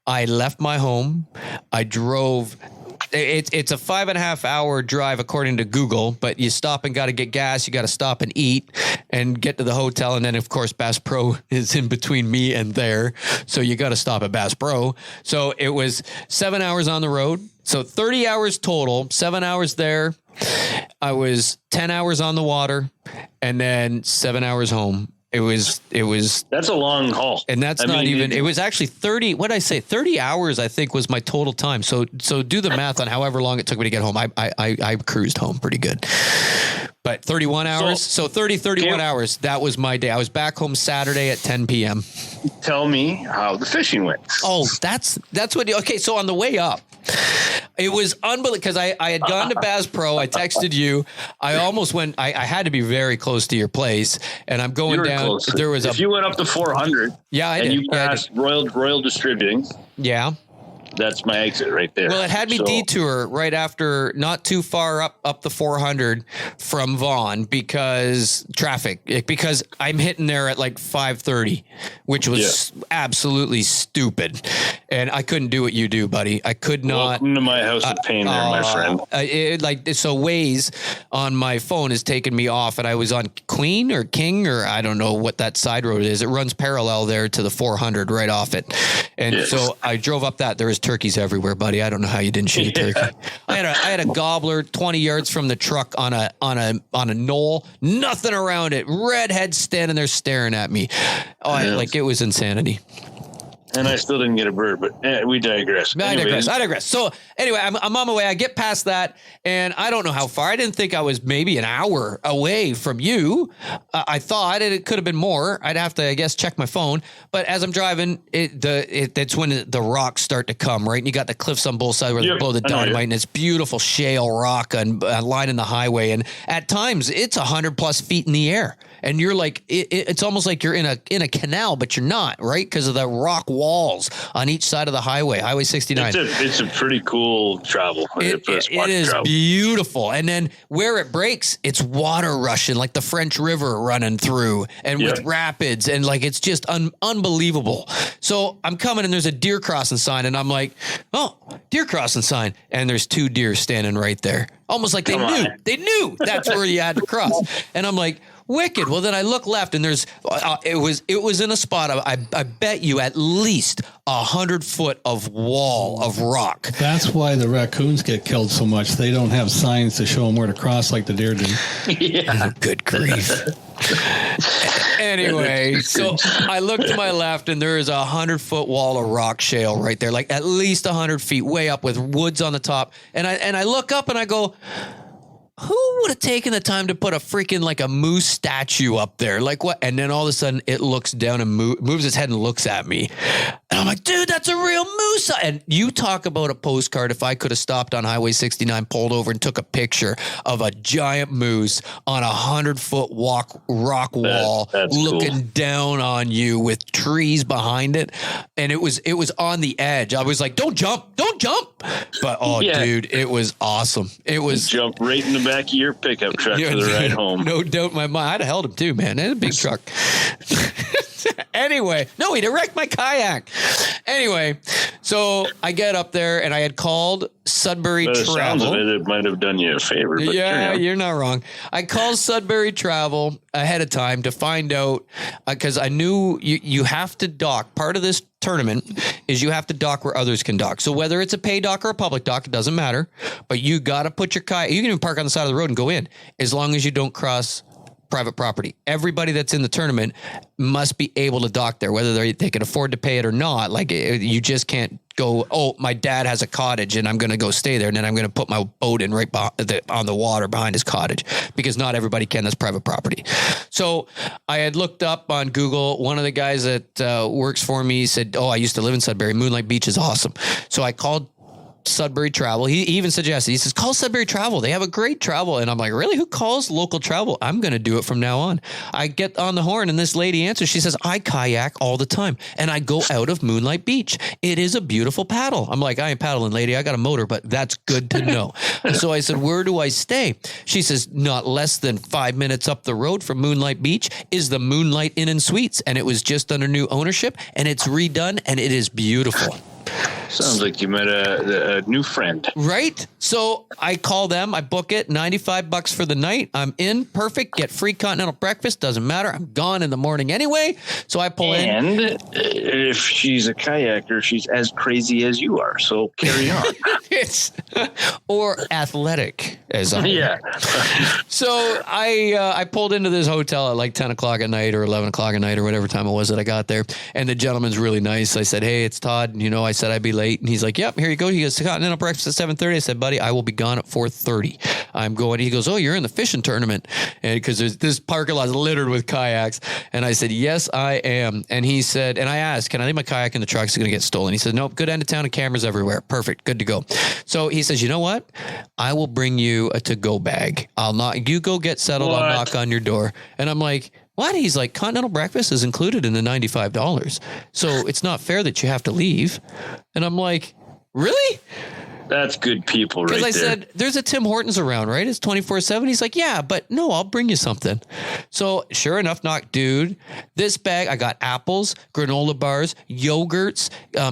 I left my home. I drove. It's a 5.5 hour drive according to Google, but you stop and got to get gas. You got to stop and eat and get to the hotel. And then of course, Bass Pro is in between me and there. So you got to stop at Bass Pro. So it was 7 hours on the road. So 30 hours total, 7 hours there. I was 10 hours on the water and then 7 hours home. It was. That's a long haul, and that's not even. It was actually 30. What did I say? 30 hours, I think, was my total time. So do the math on however long it took me to get home. I cruised home pretty good, but 31 hours. So 31 hours. That was my day. I was back home Saturday at 10 p.m. Tell me how the fishing went. Oh, that's what. Okay, so on the way up. It was unbelievable because I had gone to Bass Pro. I texted you. I almost went. I had to be very close to your place, and I'm going down. Close. There was if you went up to 400, I did. You passed Royal Distributing. Yeah. That's my exit right there. Well, it had me detour right after, not too far up the 400 from Vaughan because traffic, because I'm hitting there at like 5:30, which was absolutely stupid. And I couldn't do what you do, buddy. I could not. Welcome to my house of pain there, my friend. So Waze on my phone is taking me off, and I was on Queen or King, or I don't know what that side road is. It runs parallel there to the 400 right off it. And so I drove up that. There was turkeys everywhere, buddy. I don't know how you didn't shoot a turkey. I had a gobbler 20 yards from the truck on a knoll, nothing around it. Redhead standing there staring at me. It was insanity. And I still didn't get a bird, but we digress. I digress. So anyway, I'm on my way. I get past that, and I don't know how far. I didn't think I was maybe an hour away from you. I thought it could have been more. I'd have to, I guess, check my phone. But as I'm driving, that's when the rocks start to come, right? And you got the cliffs on both sides where they blow the dynamite, and it's beautiful shale rock and lining the highway. And at times, it's 100+ feet in the air. And you're like, it's almost like you're in a canal, but you're not, right? Because of the rock walls on each side of the highway, Highway 69. It's a pretty cool travel. It is beautiful. And then where it breaks, it's water rushing, like the French River running through, and with rapids, and like it's just unbelievable. So I'm coming, and there's a deer crossing sign, and I'm like, oh, deer crossing sign, and there's 2 deer standing right there, almost like they knew that's where you had to cross. And I'm like, Wicked. Well, then I look left, and there's it was in a spot. I bet you at least 100 foot of wall of rock. That's why the raccoons get killed so much. They don't have signs to show them where to cross like the deer do. Yeah. Good grief. Anyway, so I look to my left, and there is 100-foot wall of rock shale right there, like at least 100 feet way up with woods on the top. And I look up and I go, who would have taken the time to put a freaking like a moose statue up there? Like what? And then all of a sudden it looks down and moves its head and looks at me. And I'm like, dude, that's a real moose. And you talk about a postcard. If I could have stopped on Highway 69, pulled over and took a picture of a giant moose on 100-foot rock wall looking cool. down on you with trees behind it. And it was on the edge. I was like, don't jump. But dude, it was awesome. It was jump right in the back of your pickup truck for the ride home. No doubt in my mind. I'd have held him too, man. It's a big truck. Anyway, no, he'd wrecked my kayak. Anyway, so I get up there and I had called Sudbury Travel. Sounds of it might have done you a favor. But yeah, you're not wrong. I called Sudbury Travel ahead of time to find out because I knew you have to dock. Part of this tournament is you have to dock where others can dock. So whether it's a pay dock or a public dock, it doesn't matter. But you got to put your kayak. You can even park on the side of the road and go in as long as you don't cross private property. Everybody that's in the tournament must be able to dock there, whether they can afford to pay it or not. Like you just can't go, oh, my dad has a cottage and I'm going to go stay there. And then I'm going to put my boat in right on the water behind his cottage, because not everybody can. That's private property. So I had looked up on Google. One of the guys that works for me said, oh, I used to live in Sudbury. Moonlight Beach is awesome. So I called Sudbury Travel. He even suggested, he says, call Sudbury Travel. They have a great travel. And I'm like, really? Who calls local travel? I'm going to do it from now on. I get on the horn and this lady answers. She says, I kayak all the time and I go out of Moonlight Beach. It is a beautiful paddle. I'm like, I ain't paddling, lady. I got a motor, but that's good to know. So I said, where do I stay? She says, not less than 5 minutes up the road from Moonlight Beach is the Moonlight Inn and Suites. And it was just under new ownership and it's redone and it is beautiful. Sounds like you met a new friend. Right? So I call them, I book it, $95 for the night. I'm in, perfect, get free continental breakfast, doesn't matter. I'm gone in the morning anyway. So I pull in. And if she's a kayaker, she's as crazy as you are. So carry on. Or athletic as I am. Yeah. So I pulled into this hotel at like 10 o'clock at night or 11 o'clock at night or whatever time it was that I got there. And the gentleman's really nice. I said, hey, it's Todd. I said I'd be late. And he's like, yep, here you go. He goes, continental breakfast at 7:30. I said, buddy, I will be gone at 4:30. I'm going. He goes, oh, you're in the fishing tournament. And because this parking lot is littered with kayaks. And I said, yes, I am. And he said, and I asked, can I leave my kayak in the truck? It's going to get stolen. He said, nope, good end of town and cameras everywhere. Perfect. Good to go. So he says, you know what? I will bring you a to-go bag. You go get settled. What? I'll knock on your door. And I'm like, what? He's like, continental breakfast is included in the $95. So it's not fair that you have to leave. And I'm like, really? That's good people right there. Because I said, there's a Tim Hortons around, right? It's 24/7. He's like, yeah, but no, I'll bring you something. So sure enough, dude, this bag, I got apples, granola bars, yogurts,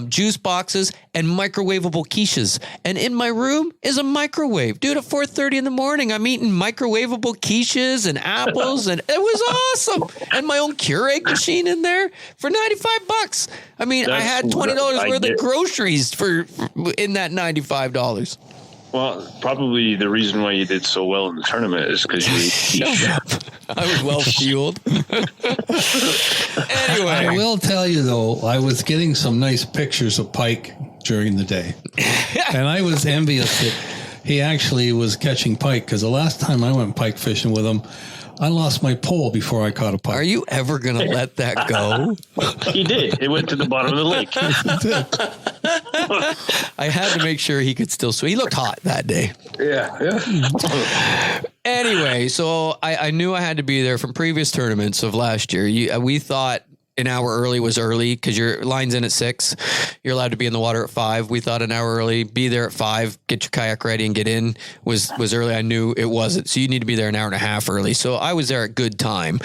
juice boxes, and microwavable quiches. And in my room is a microwave. Dude, at 4:30 in the morning, I'm eating microwavable quiches and apples, and it was awesome. And my own Keurig machine in there for $95. I mean, I had $20 worth of groceries in that $95. Well, probably the reason why you did so well in the tournament is because you ate I was well fueled. Anyway, I will tell you though, I was getting some nice pictures of pike during the day, and I was envious that he actually was catching pike, because the last time I went pike fishing with him, I lost my pole before I caught a pike. Are you ever going to let that go? He did. It went to the bottom of the lake. I had to make sure he could still swim. He looked hot that day. Yeah. Anyway, so I knew I had to be there from previous tournaments of last year. We thought an hour early was early because your line's in at 6. You're allowed to be in the water at 5. We thought an hour early, be there at 5, get your kayak ready and get in was early. I knew it wasn't. So you need to be there an hour and a half early. So I was there at good time.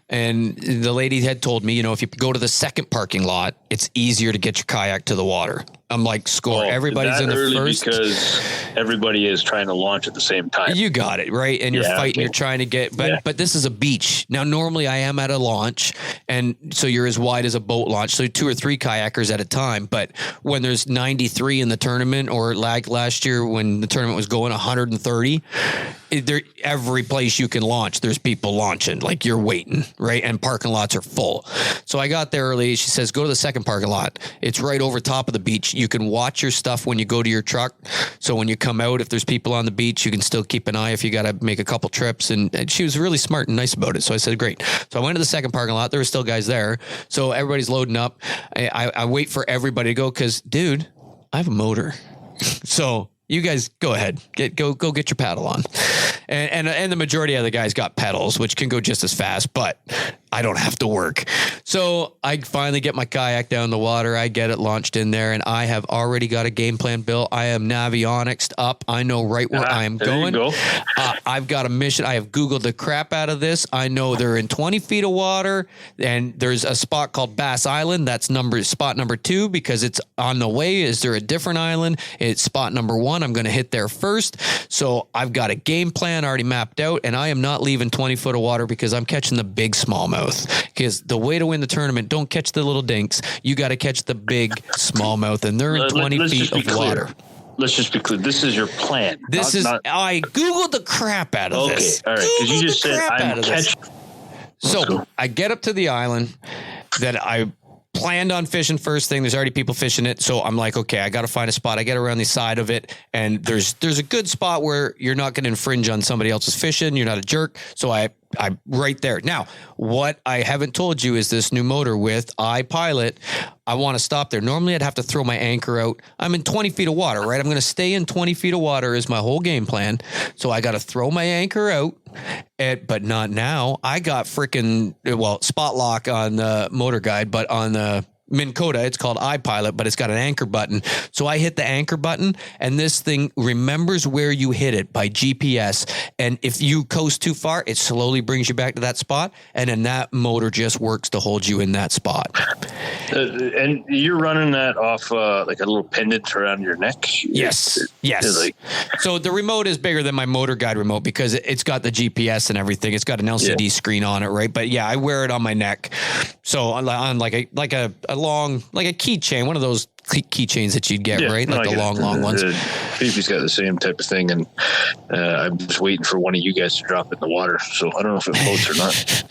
And the lady had told me, if you go to the second parking lot, it's easier to get your kayak to the water. I'm like, score. Everybody's in the first. Because everybody is trying to launch at the same time. You got it, right? And you're fighting, you're trying to get, but this is a beach. Now, normally I am at a launch, and so you're as wide as a boat launch. So 2 or 3 kayakers at a time. But when there's 93 in the tournament, or like last year when the tournament was going 130, every place you can launch, there's people launching, like you're waiting, right? And parking lots are full. So I got there early. She says, go to the second parking lot. It's right over top of the beach. You can watch your stuff when you go to your truck. So when you come out, if there's people on the beach, you can still keep an eye if you got to make a couple trips. And she was really smart and nice about it. So I said, great. So I went to the second parking lot. There were still guys there. So everybody's loading up. I wait for everybody to go because, dude, I have a motor. So you guys go ahead, go get your paddle on. And the majority of the guys got pedals, which can go just as fast, but I don't have to work. So I finally get my kayak down the water. I get it launched in there, and I have already got a game plan built. I am navionicsed up. I know right where I am going. Go. I've got a mission. I have Googled the crap out of this. I know they're in 20 feet of water, and there's a spot called Bass Island. That's spot number 2 because it's on the way. Is there a different island? It's spot number 1. I'm going to hit there first. So I've got a game plan already mapped out, and I am not leaving 20 foot of water because I'm catching the big smallmouth. Because the way to win the tournament, don't catch the little dinks. You got to catch the big smallmouth, and they're in 20 feet of water. Let's just be clear. This is your plan. I Googled the crap out of this. Okay, all right. Because you just said I'm catching. So I get up to the island that I planned on fishing first thing. There's already people fishing it. So I'm like, okay, I got to find a spot. I get around the side of it, and there's a good spot where you're not going to infringe on somebody else's fishing. You're not a jerk. So I'm right there. Now, what I haven't told you is this new motor with iPilot. I want to stop there. Normally, I'd have to throw my anchor out. I'm in 20 feet of water, right? I'm going to stay in 20 feet of water is my whole game plan. So I got to throw my anchor out, but not now. I got spot lock on the motor guide, but on the Minn Kota, it's called iPilot, but it's got an anchor button. So I hit the anchor button, and this thing remembers where you hit it by GPS. And if you coast too far, it slowly brings you back to that spot. And then that motor just works to hold you in that spot. And you're running that off like a little pendant around your neck? Yes. So the remote is bigger than my motor guide remote because it's got the GPS and everything. It's got an LCD screen on it, right? But yeah, I wear it on my neck. So on like a long, like a keychain, one of those keychains that you'd get, right? Like the long ones. Phoebe's got the same type of thing, and I'm just waiting for one of you guys to drop it in the water. So I don't know if it floats or not.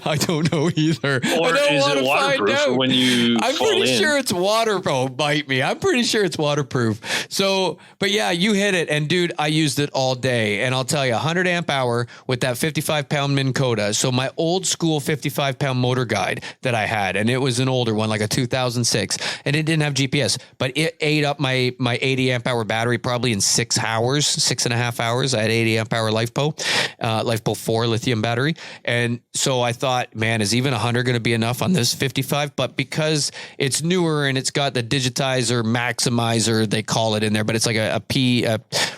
I don't know either. Or is it waterproof when you I'm fall pretty in? sure it's waterproof. Oh, bite me. I'm pretty sure it's waterproof. So, but yeah, you hit it, and dude, I used it all day, and I'll tell you, 100 amp hour with that 55-pound Minn Kota. So my old school 55-pound motor guide that I had, and it was an older one, like a 2006, and it didn't have GPS. But it ate up my 80 amp hour battery probably in 6.5 hours. I had 80 amp hour LifePo 4 lithium battery. And so I thought, man, is even 100 going to be enough on this 55? But because it's newer and it's got the digitizer maximizer, they call it in there, but it's like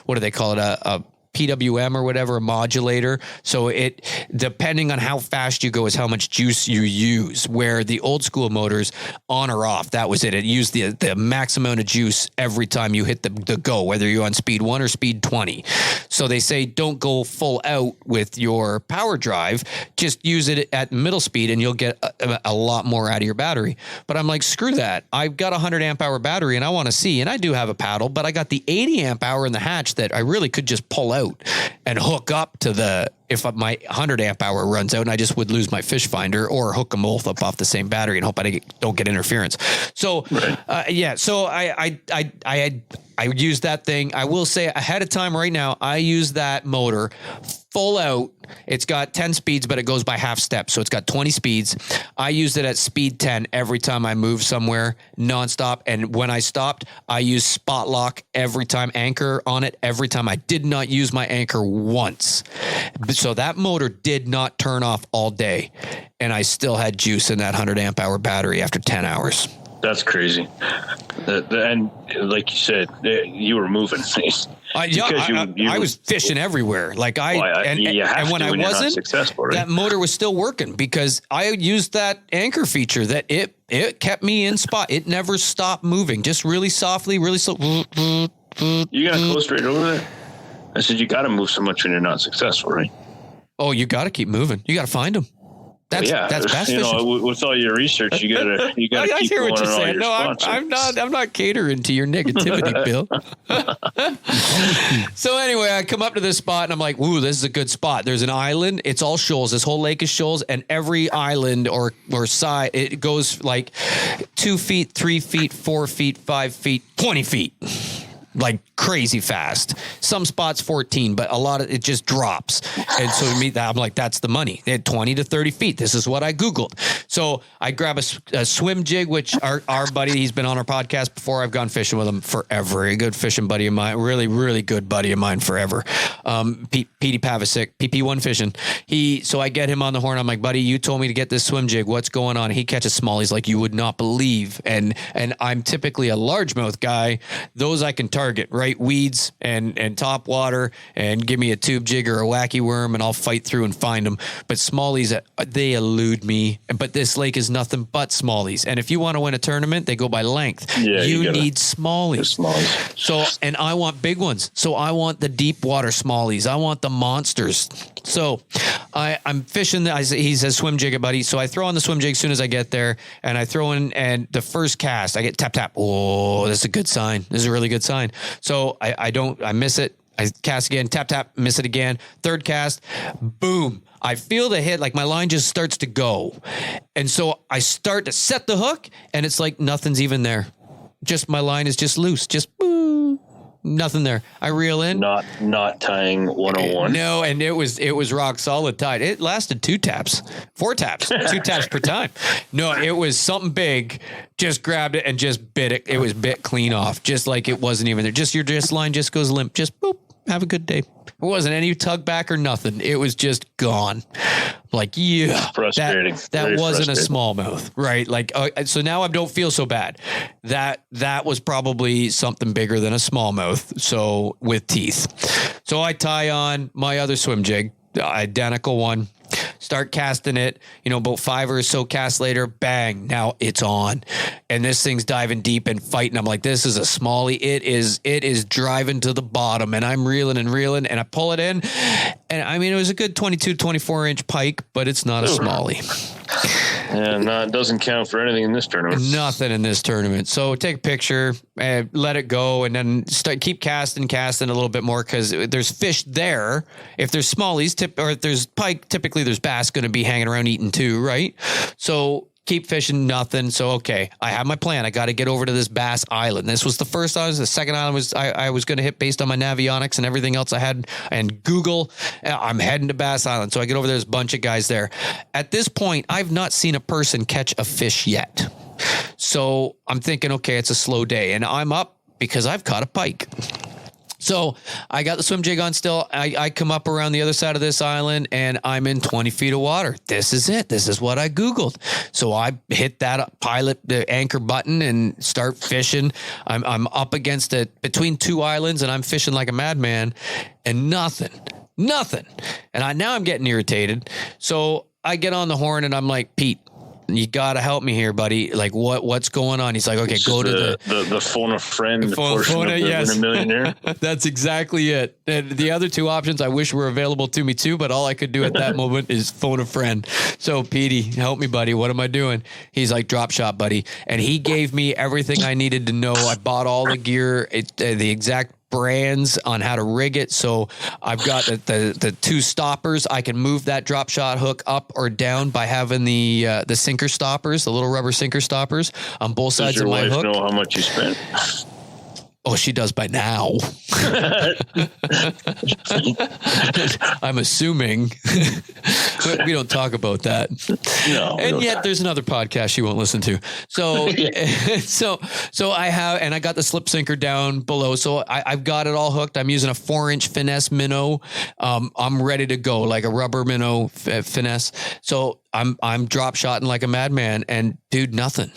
what do they call it? A PWM or whatever, a modulator. So it, depending on how fast you go is how much juice you use, where the old school motors on or off, that was it. It used the max amount of juice every time you hit the go, whether you're on speed 1 or speed 20. So they say, don't go full out with your power drive, just use it at middle speed and you'll get a lot more out of your battery. But I'm like, screw that. I've got a 100 amp hour battery and I want to see, and I do have a paddle, but I got the 80 amp hour in the hatch that I really could just pull out and hook up to if my 100 amp hour runs out, and I just would lose my fish finder, or hook them both up off the same battery and hope I don't get interference. So, so I use that thing. I will say ahead of time right now, I use that motor full out. It's got 10 speeds, but it goes by half steps. So it's got 20 speeds. I used it at speed 10 every time I moved somewhere nonstop. And when I stopped, I used spot lock every time, anchor on it every time. I did not use my anchor once. So that motor did not turn off all day. And I still had juice in that 100 amp hour battery after 10 hours. That's crazy. And like you said, you were moving things. I was fishing everywhere. Like and when I wasn't successful, right? That motor was still working because I used that anchor feature that it kept me in spot. It never stopped moving, just really softly, really slow. You got to coast right over there. I said, you got to move so much when you're not successful, right? Oh, you got to keep moving. You got to find them. That's bass fishing. With all your research, you gotta keep going on all your spots. I'm not catering to your negativity, Bill. So anyway, I come up to this spot and I'm like, "Ooh, this is a good spot." There's an island. It's all shoals. This whole lake is shoals, and every island or side it goes like 2 feet, 3 feet, 4 feet, 5 feet, 20 feet. Like crazy fast. Some spots 14, but a lot of it just drops. And so to me, I'm like, that's the money. They had 20 to 30 feet. This is what I Googled. So I grab a swim jig, which our buddy, he's been on our podcast before. I've gone fishing with him forever. A good fishing buddy of mine, really, really good buddy of mine forever. Petey Pavasic, PP1 Fishing. So I get him on the horn. I'm like, buddy, you told me to get this swim jig. What's going on? He catches smallies like you would not believe. And I'm typically a largemouth guy. Those I can target, right? Weeds and top water, and give me a tube jig or a wacky worm and I'll fight through and find them. But smallies, they elude me. But this lake is nothing but smallies. And if you want to win a tournament, they go by length. Yeah, you need smallies. So, and I want big ones. So I want the deep water smallies. I want the monsters. So I'm fishing. He says swim jig it, buddy. So I throw on the swim jig as soon as I get there, and I throw in, and the first cast, I get tap, tap. Oh, that's a good sign. This is a really good sign. So I miss it. I cast again, tap, tap, miss it again. Third cast, boom. I feel the hit, like my line just starts to go. And so I start to set the hook, and it's like nothing's even there. Just my line is just loose, just boom. Nothing there. I reel in. Not tying 101. No, and it was rock solid tied. It lasted 4 taps, 2 taps per time. No, it was something big. Just grabbed it and just bit it. It was bit clean off, just like it wasn't even there. Just your line just goes limp. Just boop. Have a good day. It wasn't any tug back or nothing. It was just gone. Like, yeah, frustrating. That wasn't a smallmouth, right? Like, so now I don't feel so bad. That was probably something bigger than a smallmouth. So with teeth. So I tie on my other swim jig, the identical one. Start casting it, about 5 or so casts later, bang, now it's on. And this thing's diving deep and fighting. I'm like, this is a smallie. It is driving to the bottom, and I'm reeling, and I pull it in. And I mean, it was a good 22, 24 inch pike, but it's not a smallie. Yeah, it doesn't count for anything in this tournament. Nothing in this tournament. So take a picture, let it go, and then keep casting a little bit more, because there's fish there. If there's smallies, or if there's pike, typically there's bass going to be hanging around eating too, right? So keep fishing, nothing. So, okay, I have my plan. I got to get over to this Bass Island. This was the first island. The second island was I was going to hit based on my Navionics and everything else I had and Google. I'm heading to Bass Island. So I get over there. There's a bunch of guys there. At this point, I've not seen a person catch a fish yet. So I'm thinking, okay, it's a slow day. And I'm up because I've caught a pike. So I got the swim jig on still. I come up around the other side of this island, and I'm in 20 feet of water. This is it. This is what I Googled. So I hit that pilot, the anchor button, and start fishing. I'm up against it between 2 islands, and I'm fishing like a madman, and nothing. And now I'm getting irritated. So I get on the horn, and I'm like, Pete, you got to help me here, buddy. Like, what's going on? He's like, okay, go to the phone a friend, the portion of yes. a millionaire. That's exactly it. And the other 2 options I wish were available to me too, but all I could do at that moment is phone a friend. So Petey, help me, buddy. What am I doing? He's like, drop shot, buddy. And he gave me everything I needed to know. I bought all the gear, the exact brands on how to rig it. So I've got the 2 stoppers. I can move that drop shot hook up or down by having the sinker stoppers, the little rubber sinker stoppers on both sides of my hook. Does your wife know how much you spent? Oh, she does by now. I'm assuming. But we don't talk about that. No. And yet there's another podcast she won't listen to. So, so I have, and I got the slip sinker down below. So I've got it all hooked. I'm using a 4-inch finesse minnow. I'm ready to go, like a rubber minnow finesse. So I'm drop shotting like a madman, and nothing.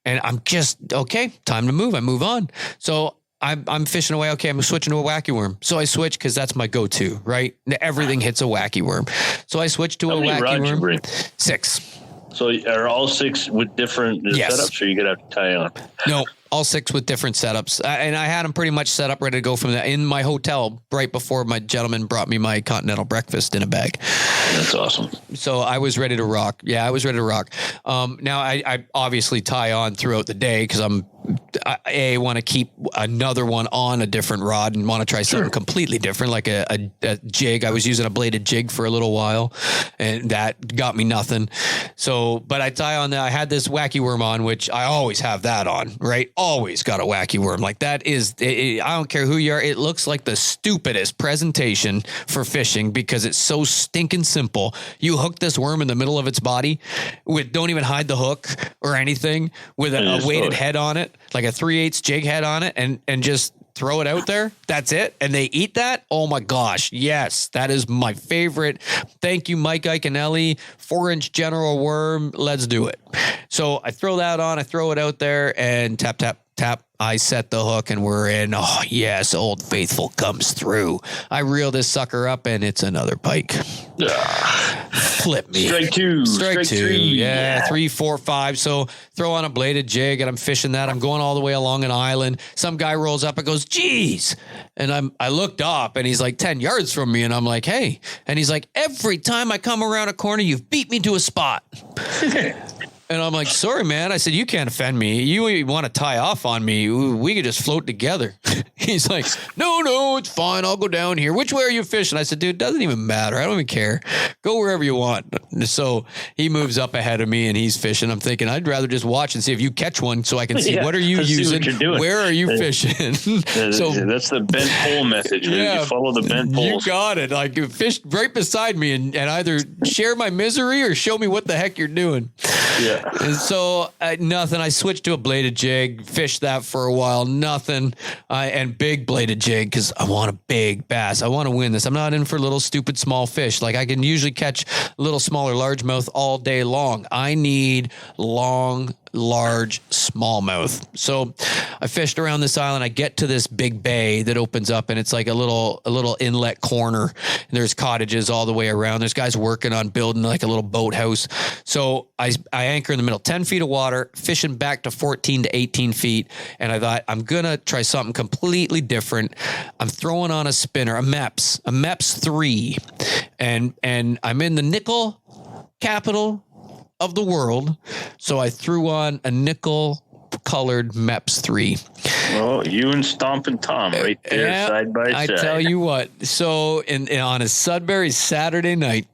And I'm just, okay, time to move. I move on. So I'm fishing away. Okay, I'm switching to a wacky worm. So I switch because that's my go-to, right? Everything hits a wacky worm. So I switch to a wacky worm. Bring? 6. So are all 6 with different setups, or you gotta have to tie on? No, all 6 with different setups. And I had them pretty much set up, ready to go from that in my hotel right before my gentleman brought me my continental breakfast in a bag. That's awesome. So I was ready to rock. Yeah, I was ready to rock. Now I obviously tie on throughout the day because I want to keep another one on a different rod and want to try something completely different, like a jig. I was using a bladed jig for a little while, and that got me nothing. So, but I tie on that. I had this wacky worm on, which I always have that on, right? Always got a wacky worm. Like that is, I don't care who you are. It looks like the stupidest presentation for fishing because it's so stinking simple. You hook this worm in the middle of its body don't even hide the hook or anything with a weighted head on it, like a 3/8 jig head on it, and just throw it out there. That's it. And they eat that. Oh my gosh. Yes. That is my favorite. Thank you, Mike Iconelli. 4-inch general worm. Let's do it. So I throw that on, I throw it out there and tap, tap, tap. I set the hook and we're in. Oh yes. Old Faithful comes through. I reel this sucker up and it's another pike. Flip me. Strike 2. Strike 2. Yeah. 3, 4, 5. So throw on a bladed jig and I'm fishing that. I'm going all the way along an island. Some guy rolls up and goes, geez. And I looked up and he's like 10 yards from me. And I'm like, hey. And he's like, every time I come around a corner, you've beat me to a spot. And I'm like, sorry, man. I said, you can't offend me. You want to tie off on me. We could just float together. He's like, no, it's fine. I'll go down here. Which way are you fishing? I said, dude, it doesn't even matter. I don't even care. Go wherever you want. So he moves up ahead of me and he's fishing. I'm thinking, I'd rather just watch and see if you catch one so I can see what are you using? Where are you fishing? So that's the bent pole message. You follow the bent poles. You got it. Like fish right beside me and either share my misery or show me what the heck you're doing. Yeah. And so nothing. I switched to a bladed jig, fished that for a while, nothing. And big bladed jig because I want a big bass. I want to win this. I'm not in for little stupid small fish. Like I can usually catch little smaller largemouth all day long. I need long, large smallmouth. So I fished around this island. I get to this big bay that opens up and it's like a little inlet corner. And there's cottages all the way around. There's guys working on building like a little boathouse. So I anchor in the middle, 10 feet of water, fishing back to 14 to 18 feet. And I thought, I'm going to try something completely different. I'm throwing on a spinner, a MEPS 3. And I'm in the nickel capital of the world. So I threw on a nickel colored MEPS 3. Oh, you and Stompin' Tom right there side by side. I tell you what. So on a Sudbury Saturday night,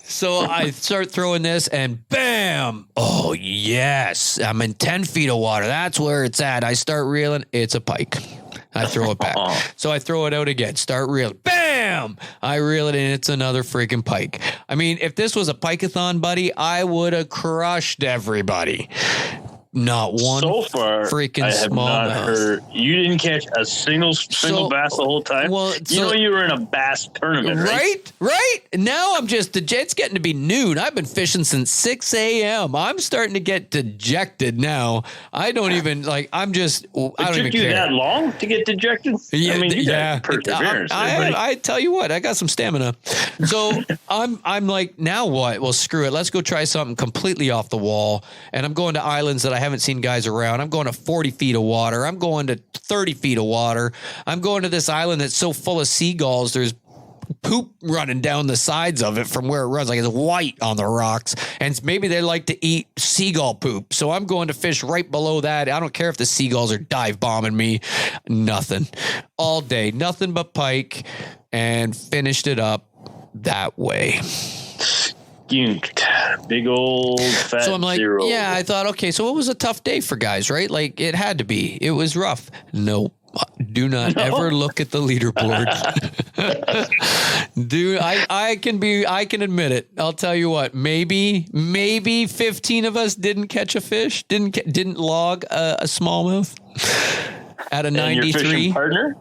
so I start throwing this and bam. Oh yes. I'm in 10 feet of water. That's where it's at. I start reeling. It's a pike. I throw it back. So I throw it out again, start reeling. Bam! I reel it in. It's another freaking pike. I mean, if this was a pike-a-thon, buddy, I would have crushed everybody. Not one so far, freaking I have small not bass. heard. You didn't catch a single bass the whole time. Well, you were in a bass tournament, right? Right. Now it's getting to be noon. I've been fishing since 6 a.m. I'm starting to get dejected now. I don't even like. I don't even care. It took you that long to get dejected? Yeah, I mean, you got perseverance. I tell you what, I got some stamina. So I'm like, now what? Well, screw it. Let's go try something completely off the wall. And I'm going to islands that I haven't seen guys around. I'm going to 40 feet of water. I'm going to 30 feet of water. I'm going to this island that's so full of seagulls. There's poop running down the sides of it from where it runs. Like it's white on the rocks. And maybe they like to eat seagull poop. So I'm going to fish right below that. I don't care if the seagulls are dive bombing me. Nothing. All day. Nothing but pike. And finished it up that way. Big old fat So I'm like, zero. yeah, I thought, okay, so it was a tough day for guys, right? Like it had to be. It was rough. Nope. Do not ever look at the leaderboard. Dude, I can admit it. I'll tell you what, maybe 15 of us didn't catch a fish, didn't log a smallmouth at a 93. Your fishing partner?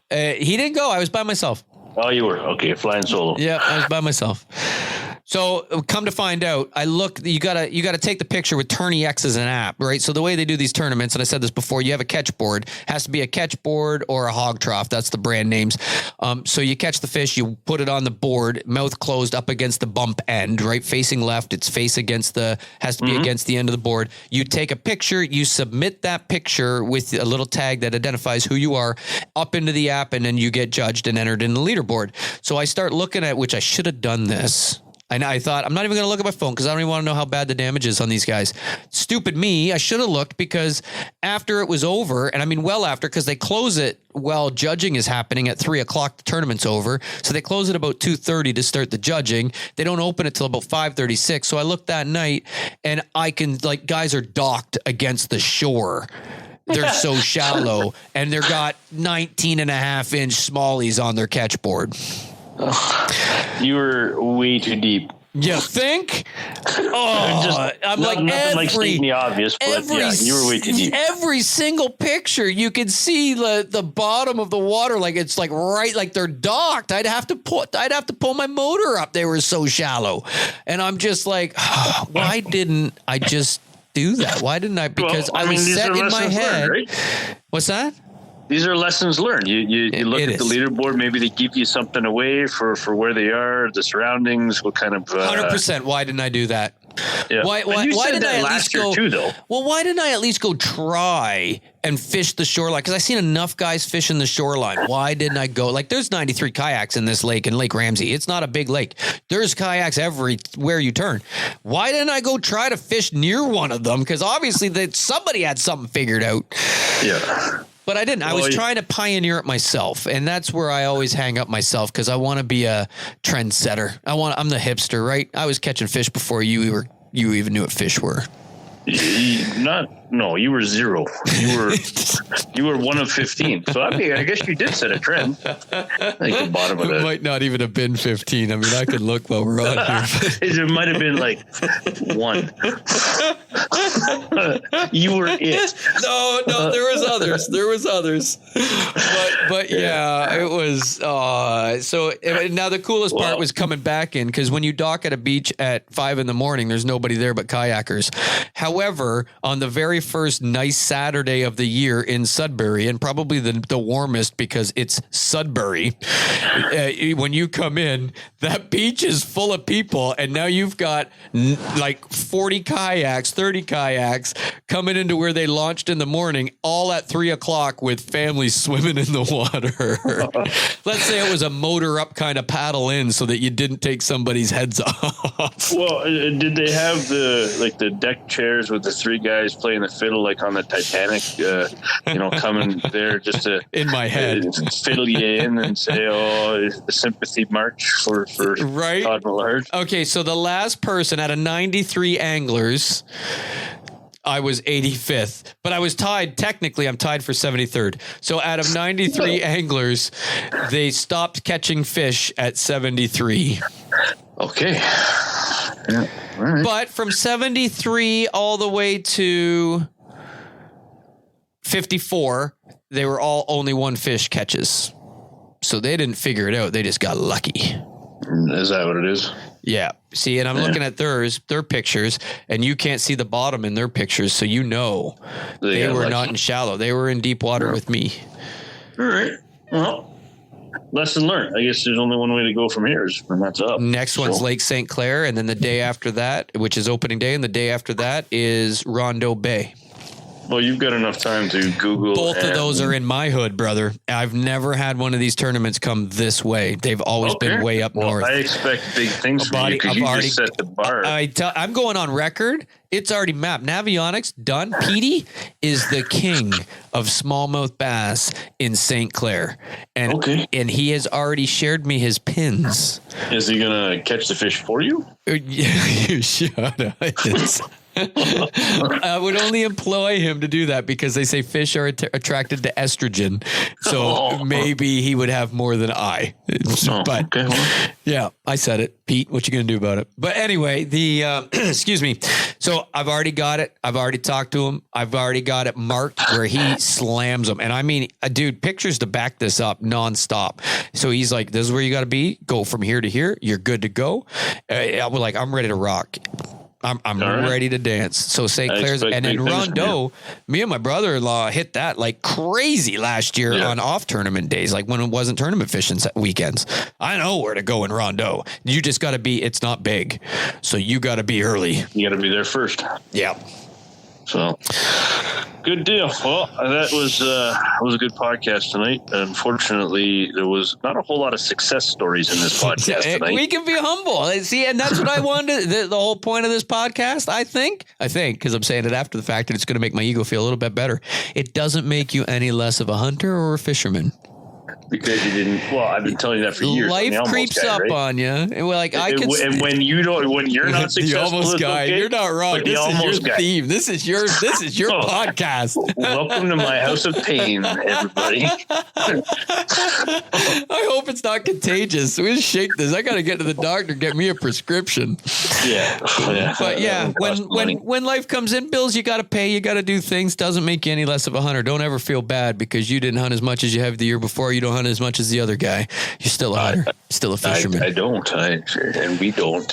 He didn't go. I was by myself. Oh, you were. Okay, flying solo. Yeah, I was by myself. So come to find out, you gotta take the picture with Tourney X as an app, right? So the way they do these tournaments, and I said this before, you have a catch board, has to be a catch board or a hog trough. That's the brand names. So you catch the fish, you put it on the board, mouth closed up against the bump end, right? Facing left, its face has to be against the end of the board. You take a picture, you submit that picture with a little tag that identifies who you are up into the app, and then you get judged and entered in the leaderboard. So I start looking at, which I should have done this. And I thought, I'm not even going to look at my phone because I don't even want to know how bad the damage is on these guys. Stupid me. I should have looked, because after it was over, and I mean well after, because they close it while judging is happening at 3:00. The tournament's over. So they close it about 2:30 to start the judging. They don't open it till about 5:36. So I looked that night, and guys are docked against the shore. They're so shallow, and they've got 19.5-inch smallies on their catch board. You were way too deep. You think? Oh, I'm nothing like stating the obvious, but you were way too deep. Every single picture, you could see the bottom of the water, like it's like right, like they're docked. I'd have to pull my motor up. They were so shallow, and I'm just like, why didn't I just do that? Why didn't I? Because I was set in my head. Learned, right? What's that? These are lessons learned. You look at the leaderboard. Maybe they give you something away for where they are, the surroundings, what kind of 100%. Why didn't I do that? Yeah. Why didn't I at least go? Too, though. Well, why didn't I at least go try and fish the shoreline? Because I seen enough guys fishing the shoreline. Why didn't I go? Like, there's 93 kayaks in this lake, in Lake Ramsay. It's not a big lake. There's kayaks everywhere you turn. Why didn't I go try to fish near one of them? Because obviously somebody had something figured out. Yeah. But I didn't. I was trying to pioneer it myself, and that's where I always hang up myself, because I want to be a trendsetter. I'm the hipster, right? I was catching fish before you even knew what fish were. You were 0. You were 1 of 15. So I mean, I guess you did set a trend. I think the bottom of it might not even have been 15. I mean, I could look while we're on here. It might have been like 1. You were it. No, there was others. But yeah, it was. So now the coolest part was coming back in, because when you dock at a beach at 5 a.m, there's nobody there but kayakers. However, on the very first nice Saturday of the year in Sudbury, and probably the warmest because it's Sudbury, when you come in, that beach is full of people, and now you've got like 40 kayaks, 30 kayaks coming into where they launched in the morning, all at 3:00 with families swimming in the water. Let's say it was a motor up kind of paddle in so that you didn't take somebody's heads off. Well, did they have the deck chairs with the 3 guys playing the fiddle like on the Titanic, coming there just to in my head fiddle you in and say, the sympathy march for right? Todd Millard. Okay, so the last person out of 93 anglers, I was 85th, but I was tied. Technically, I'm tied for 73rd. So out of 93 anglers, they stopped catching fish at 73. Okay. Yeah. All right. But from 73 all the way to 54, they were all only 1 fish catches. So they didn't figure it out. They just got lucky. Is that what it is? Yeah. See, and I'm looking at their pictures, and you can't see the bottom in their pictures. So they were not in shallow. They were in deep water with me. All right. Well, lesson learned. I guess there's only one way to go from here, and that's up. Next one's Lake St. Clair, and then the day after that, which is opening day, and the day after that is Rondo Bay. Well, you've got enough time to Google. Both of those are in my hood, brother. I've never had one of these tournaments come this way. They've always been way up north. I expect big things from you because you just set the bar. I'm going on record. It's already mapped. Navionics done. Petey is the king of smallmouth bass in St. Clair. And he has already shared me his pins. Is he going to catch the fish for you? You shut up. I would only employ him to do that because they say fish are attracted to estrogen. So maybe he would have more than I. But okay, well. yeah, I said it. Pete, what you going to do about it? But anyway, excuse me. So I've already got it. I've already talked to him. I've already got it marked where he slams them. And I mean, dude, pictures to back this up nonstop. So he's like, this is where you got to be. Go from here to here. You're good to go. I'm ready to rock. I'm ready to dance. So St. Clair's, and then Rondeau, me and my brother-in-law hit that like crazy last year on off tournament days, like when it wasn't tournament fishing weekends. I know where to go in Rondeau. You just got to be, it's not big. So you got to be early. You got to be there first. Yeah. So good deal. Well, that was a good podcast tonight. Unfortunately, there was not a whole lot of success stories in this podcast tonight. We can be humble. See, and that's what I wanted. The whole point of this podcast, I think, because I'm saying it after the fact, and it's going to make my ego feel a little bit better. It doesn't make you any less of a hunter or a fisherman. Because you didn't. Well, I've been telling you that for years. Life creeps up on you, and we're like, and when you're not successful, the almost guy, okay, you're not wrong. This is your theme. This is your podcast. Welcome to my house of pain, everybody. I hope it's not contagious. We just shake this. I got to get to the doctor, get me a prescription. Yeah. But yeah, when life comes in, bills, you got to pay. You got to do things. Doesn't make you any less of a hunter. Don't ever feel bad because you didn't hunt as much as you have the year before. You don't hunt as much as the other guy. You're still a hunter, still a fisherman. I don't, and we don't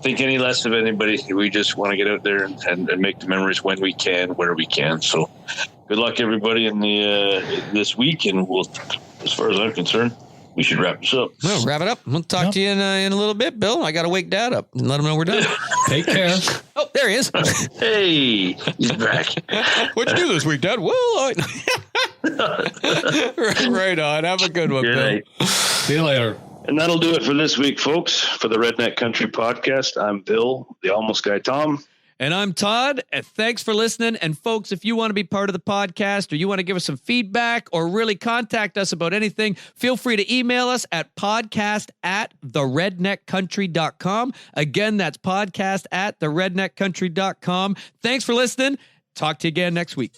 think any less of anybody. We just want to get out there and make the memories when we can, where we can. So, good luck, everybody, in this week, and we'll, as far as I'm concerned, we should wrap this up. No, wrap it up. We'll talk to you in a little bit, Bill. I got to wake Dad up and let him know we're done. Take care. Oh, there he is. Hey, he's back. What'd you do this week, Dad? Well, right on. Have a good one, Good Bill. night. See you later. And that'll do it for this week, folks. For the Redneck Country podcast, I'm Bill, the almost guy Tom. And I'm Todd. And thanks for listening. And folks, if you want to be part of the podcast or you want to give us some feedback or really contact us about anything, feel free to email us at podcast@theredneckcountry.com. Again, that's podcast@theredneckcountry.com. Thanks for listening. Talk to you again next week.